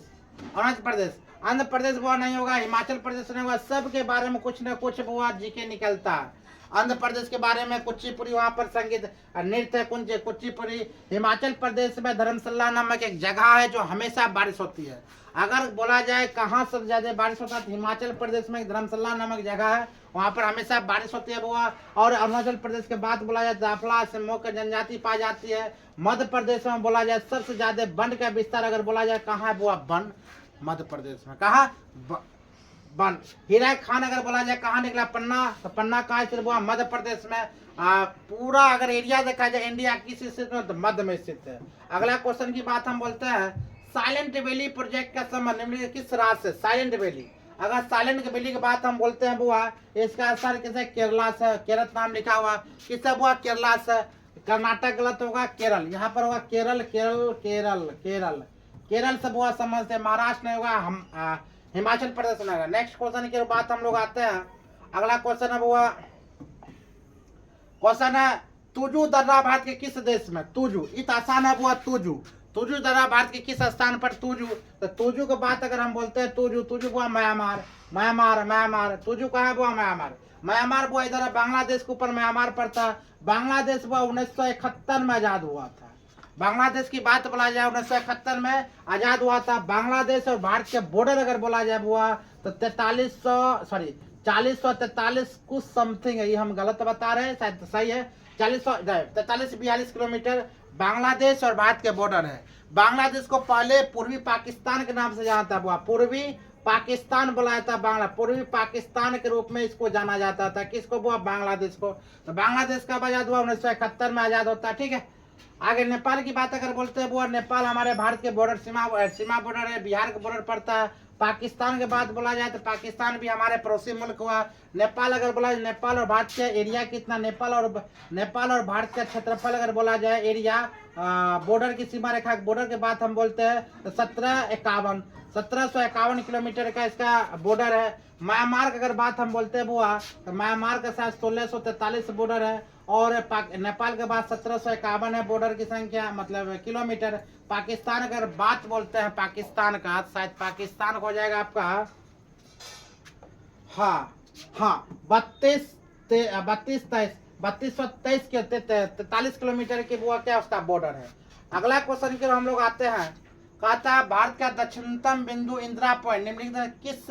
अरुणाचल प्रदेश। आंध्र प्रदेश वो नहीं होगा, हिमाचल प्रदेश नहीं होगा। सब के बारे में कुछ न कुछ वो जीके निकलता है। आंध्र प्रदेश के बारे में कुचिपुड़ी, वहाँ पर संगीत नृत्य कुंज कुचिपुड़ी। हिमाचल प्रदेश में धर्मशाला नामक एक जगह है जो हमेशा बारिश होती है। अगर बोला जाए कहाँ सबसे ज्यादा बारिश होता है तो हिमाचल प्रदेश में धर्मशाला नामक जगह है, वहाँ पर हमेशा बारिश होती है बुआ। और अरुणाचल प्रदेश के बाद बोला जाए दाफला सिंहपो की जनजाति पाई जाती है। मध्य प्रदेश में बोला जाए सबसे ज्यादा वन का विस्तार अगर बोला जाए कहाँ है बुआ? वन, मध्य प्रदेश में। कहाँ? वन। हीरा खान अगर बोला जाए कहाँ निकला? पन्ना। तो पन्ना कहाँ स्थित हुआ? मध्य प्रदेश में। पूरा अगर एरिया देखा जाए इंडिया किस स्थित में? तो मध्य में स्थित है। अगला क्वेश्चन की बात हम बोलते हैं साइलेंट वैली प्रोजेक्ट का संबंध निम्नलिखित किस राज्य से? साइलेंट वैली, अगर साइलेंट वैली की बात हम बोलते हैं बुआ, इसका असर किसे? केरला से। केरल नाम लिखा हुआ किससे बुआ? केरला से। कर्नाटक गलत होगा, केरल। यहाँ पर होगा केरल, केरल केरल केरल केरल से बुआ समझते। महाराष्ट्र नहीं होगा, हम हिमाचल प्रदेश में होगा। नेक्स्ट क्वेश्चन की बात हम लोग आते हैं। अगला क्वेश्चन है बुआ, क्वेश्चन है तुजू दर्रा भारत के किस देश में? तुजू, इत आसान है बुआ। तुजू दर्रा भारत के किस स्थान पर? तुजू। तो तुजू की बात अगर हम बोलते हैं तुजू बुआ म्यांमार। तुजू कहाँ है बुआ? म्यांमार। म्यांमार वो इधर है, बांग्लादेश के ऊपर म्यांमार पड़ता। बांग्लादेश वो 1971 में आजाद हुआ था। बांग्लादेश की बात बोला जाए 1971 में आजाद हुआ था। बांग्लादेश और भारत के बॉर्डर अगर बोला जाए हुआ तो 4043 कुछ समथिंग है, ये हम गलत बता रहे हैं, शायद सही है, 4342 किलोमीटर बांग्लादेश और भारत के बॉर्डर है। बांग्लादेश को पहले पूर्वी पाकिस्तान के नाम से जाना था, पूर्वी पाकिस्तान बुलाया था, पूर्वी पाकिस्तान के रूप में इसको जाना जाता था। किसको बुआ? बांग्लादेश को। तो बांग्लादेश कब आजाद हुआ? 1971 में आजाद होता है। ठीक है, आगे नेपाल की बात अगर बोलते हैं बुआ, नेपाल हमारे भारत के बॉर्डर सीमा बॉर्डर है, बिहार के बॉर्डर पड़ता है। पाकिस्तान के बात बोला जाए तो पाकिस्तान भी हमारे पड़ोसी मुल्क हुआ। नेपाल अगर बोला जाए, नेपाल और भारत के एरिया कितना, नेपाल और भारत का क्षेत्रफल अगर बोला जाए एरिया, बॉर्डर की सीमा रेखा बॉर्डर के बात हम बोलते हैं तो 1751 किलोमीटर का इसका बॉर्डर है। म्यांमार की अगर बात हम बोलते हैं बुआ तो म्यांमार के साथ 1643 बॉर्डर है और नेपाल के बाद 1751 है बॉर्डर की संख्या, मतलब किलोमीटर। पाकिस्तान अगर बात बोलते हैं पाकिस्तान का, शायद पाकिस्तान हो जाएगा आपका, हाँ 3223 के 43 किलोमीटर की वो क्या उसका बॉर्डर है। अगला क्वेश्चन की हम लोग आते हैं, कहता भारत का दक्षिणतम बिंदु इंदिरा पॉइंट निम्नलिखित किस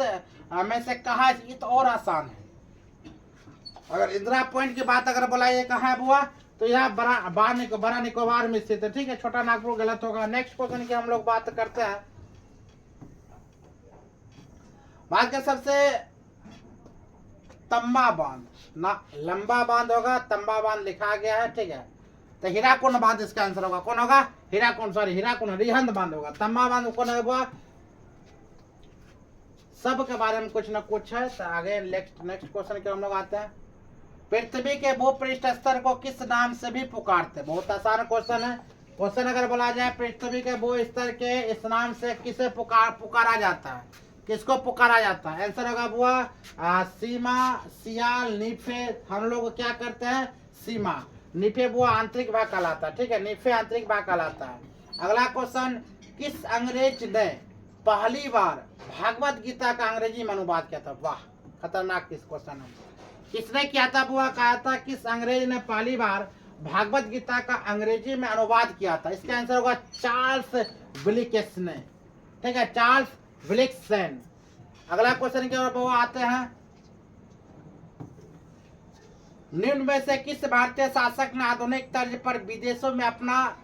में से कहा? ये तो और आसान है। अगर इंदिरा पॉइंट की बात अगर बोला ये कहाँ है बुआ तो यह बड़ा निकोबार में स्थित है। ठीक है, छोटा नागपुर गलत होगा। नेक्स्ट क्वेश्चन की हम लोग बात करते हैं, भारत का सबसे तंबा बांध ना, लंबा बांध होगा, तंबा बांध लिखा गया है। ठीक है, तो हीराकुंड बांध इसका आंसर होगा। कौन होगा? हीराकुंड रिहंद बांध होगा। तंबा बांध कौन होगा? सब के बारे में कुछ न कुछ है। तो आगे नेक्स्ट क्वेश्चन के हम लोग आते हैं, पृथ्वी के भूपृष्ठ स्तर को किस नाम से भी पुकारते? बहुत आसान क्वेश्चन है। क्वेश्चन अगर बोला जाए पृथ्वी के भू स्तर के इस नाम से किसे पुकारा जाता है? किसको पुकारा जाता है? आंसर होगा बुआ सीमा, सियाल, नीफे। हम लोग क्या करते हैं? सीमा, नीफे बुआ आंतरिक भाग कहलाता है। ठीक है, नीफे आंतरिक भाग कहलाता है। अगला क्वेश्चन, किस अंग्रेज ने पहली बार भागवत गीता का अंग्रेजी में अनुवाद किया था? वाह, खतरनाक किस क्वेश्चन है। किसने किया था बुआ? कहा था किस अंग्रेज ने पहली बार भागवत गीता का अंग्रेजी में अनुवाद किया था? इसका आंसर होगा चार्ल्स विलिक्स ने। ठीक है, चार्ल्स विलिक्सन। अगला क्वेश्चन की ओर बुआ आते हैं, निम्न में से किस भारतीय शासक ने आधुनिक तर्ज पर विदेशों में अपना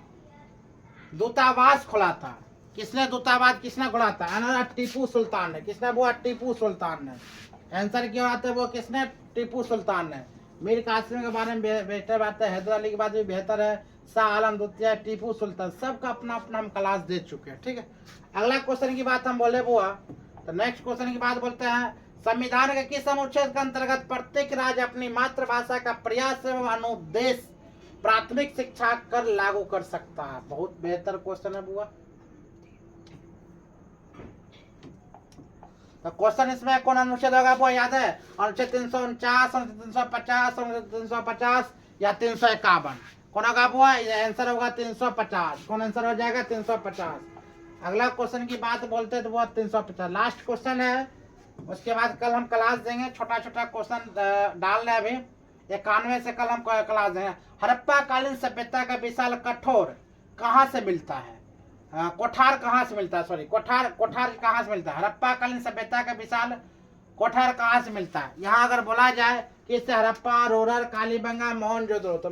दूतावास खोला था? किसने दूतावास खोला था? टीपू सुल्तान ने। किसने बुआ? टीपू सुल्तान ने। आंसर क्यों आते हैं वो? किसने? टीपू सुल्तान ने। मीर कासिम के बारे में बेहतर बात है, हैदर अली के बाद भी बेहतर है, शाह आलम द्वितीय, टीपू सुल्तान, सबका अपना अपना हम क्लास दे चुके हैं। ठीक है, अगला क्वेश्चन की बात हम बोले बुआ तो नेक्स्ट क्वेश्चन की बात बोलते हैं, संविधान के किस अनुच्छेद के अंतर्गत प्रत्येक राज्य अपनी मातृभाषा का प्रयास एवं अनुदेश प्राथमिक शिक्षा कर लागू कर सकता है? बहुत बेहतर क्वेश्चन है बुआ। तो क्वेश्चन इसमें कौन अनुच्छेद होगा वो याद है? अनुच्छेद 349, अनुच्छेद 350, अनुच्छेद 350 या 351? कौन होगा वो? आंसर होगा 350। कौन आंसर हो जाएगा? 350। अगला क्वेश्चन की बात बोलते हैं तो वो 350 लास्ट क्वेश्चन है। उसके बाद कल हम क्लास देंगे, छोटा छोटा क्वेश्चन डाल रहे अभी 91 से कल हम क्लास देंगे। हड़प्पा कालीन सभ्यता का विशाल कठोर कहाँ से मिलता है? कोठार कहाँ से मिलता है? सॉरी, कोठार कहाँ से मिलता है? हड़प्पा कालीन सभ्यता का विशाल कोठार कहाँ से मिलता है? यहाँ अगर बोला जाए कि इससे हड़प्पा, रोरर, कालीबंगा, मोहनजोदड़ो, तो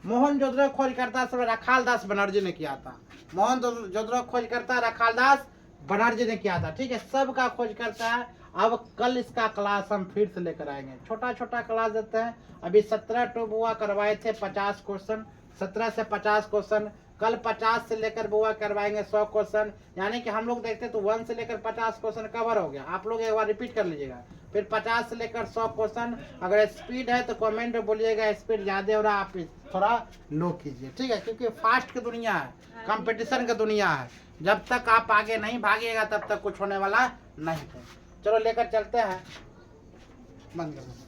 मोहनजोदड़ो खोजकर्ता सब रखालदास बनर्जी ने किया था। मोहनजोदड़ो खोजकर्ता रखालदास बनर्जी ने किया था। ठीक है, सबका खोज करता है। अब कल इसका क्लास हम फिर से लेकर आएंगे, छोटा छोटा क्लास देते हैं। अभी 17 टू बुआ करवाए थे 50 क्वेश्चन, 17 से 50 क्वेश्चन। कल 50 से लेकर बुआ करवाएंगे 100 क्वेश्चन, यानी कि हम लोग देखते तो 1 से लेकर 50 क्वेश्चन कवर हो गया। आप लोग एक बार रिपीट कर लीजिएगा, फिर 50 से लेकर 100 क्वेश्चन। अगर स्पीड है तो कमेंट में बोलिएगा स्पीड ज़्यादा हो रहा, आप थोड़ा लो कीजिए। ठीक है, क्योंकि फास्ट की दुनिया है, कंपटीशन की दुनिया है। जब तक आप आगे नहीं भागिएगा तब तक कुछ होने वाला नहीं है। चलो लेकर चलते हैं, बंद करो।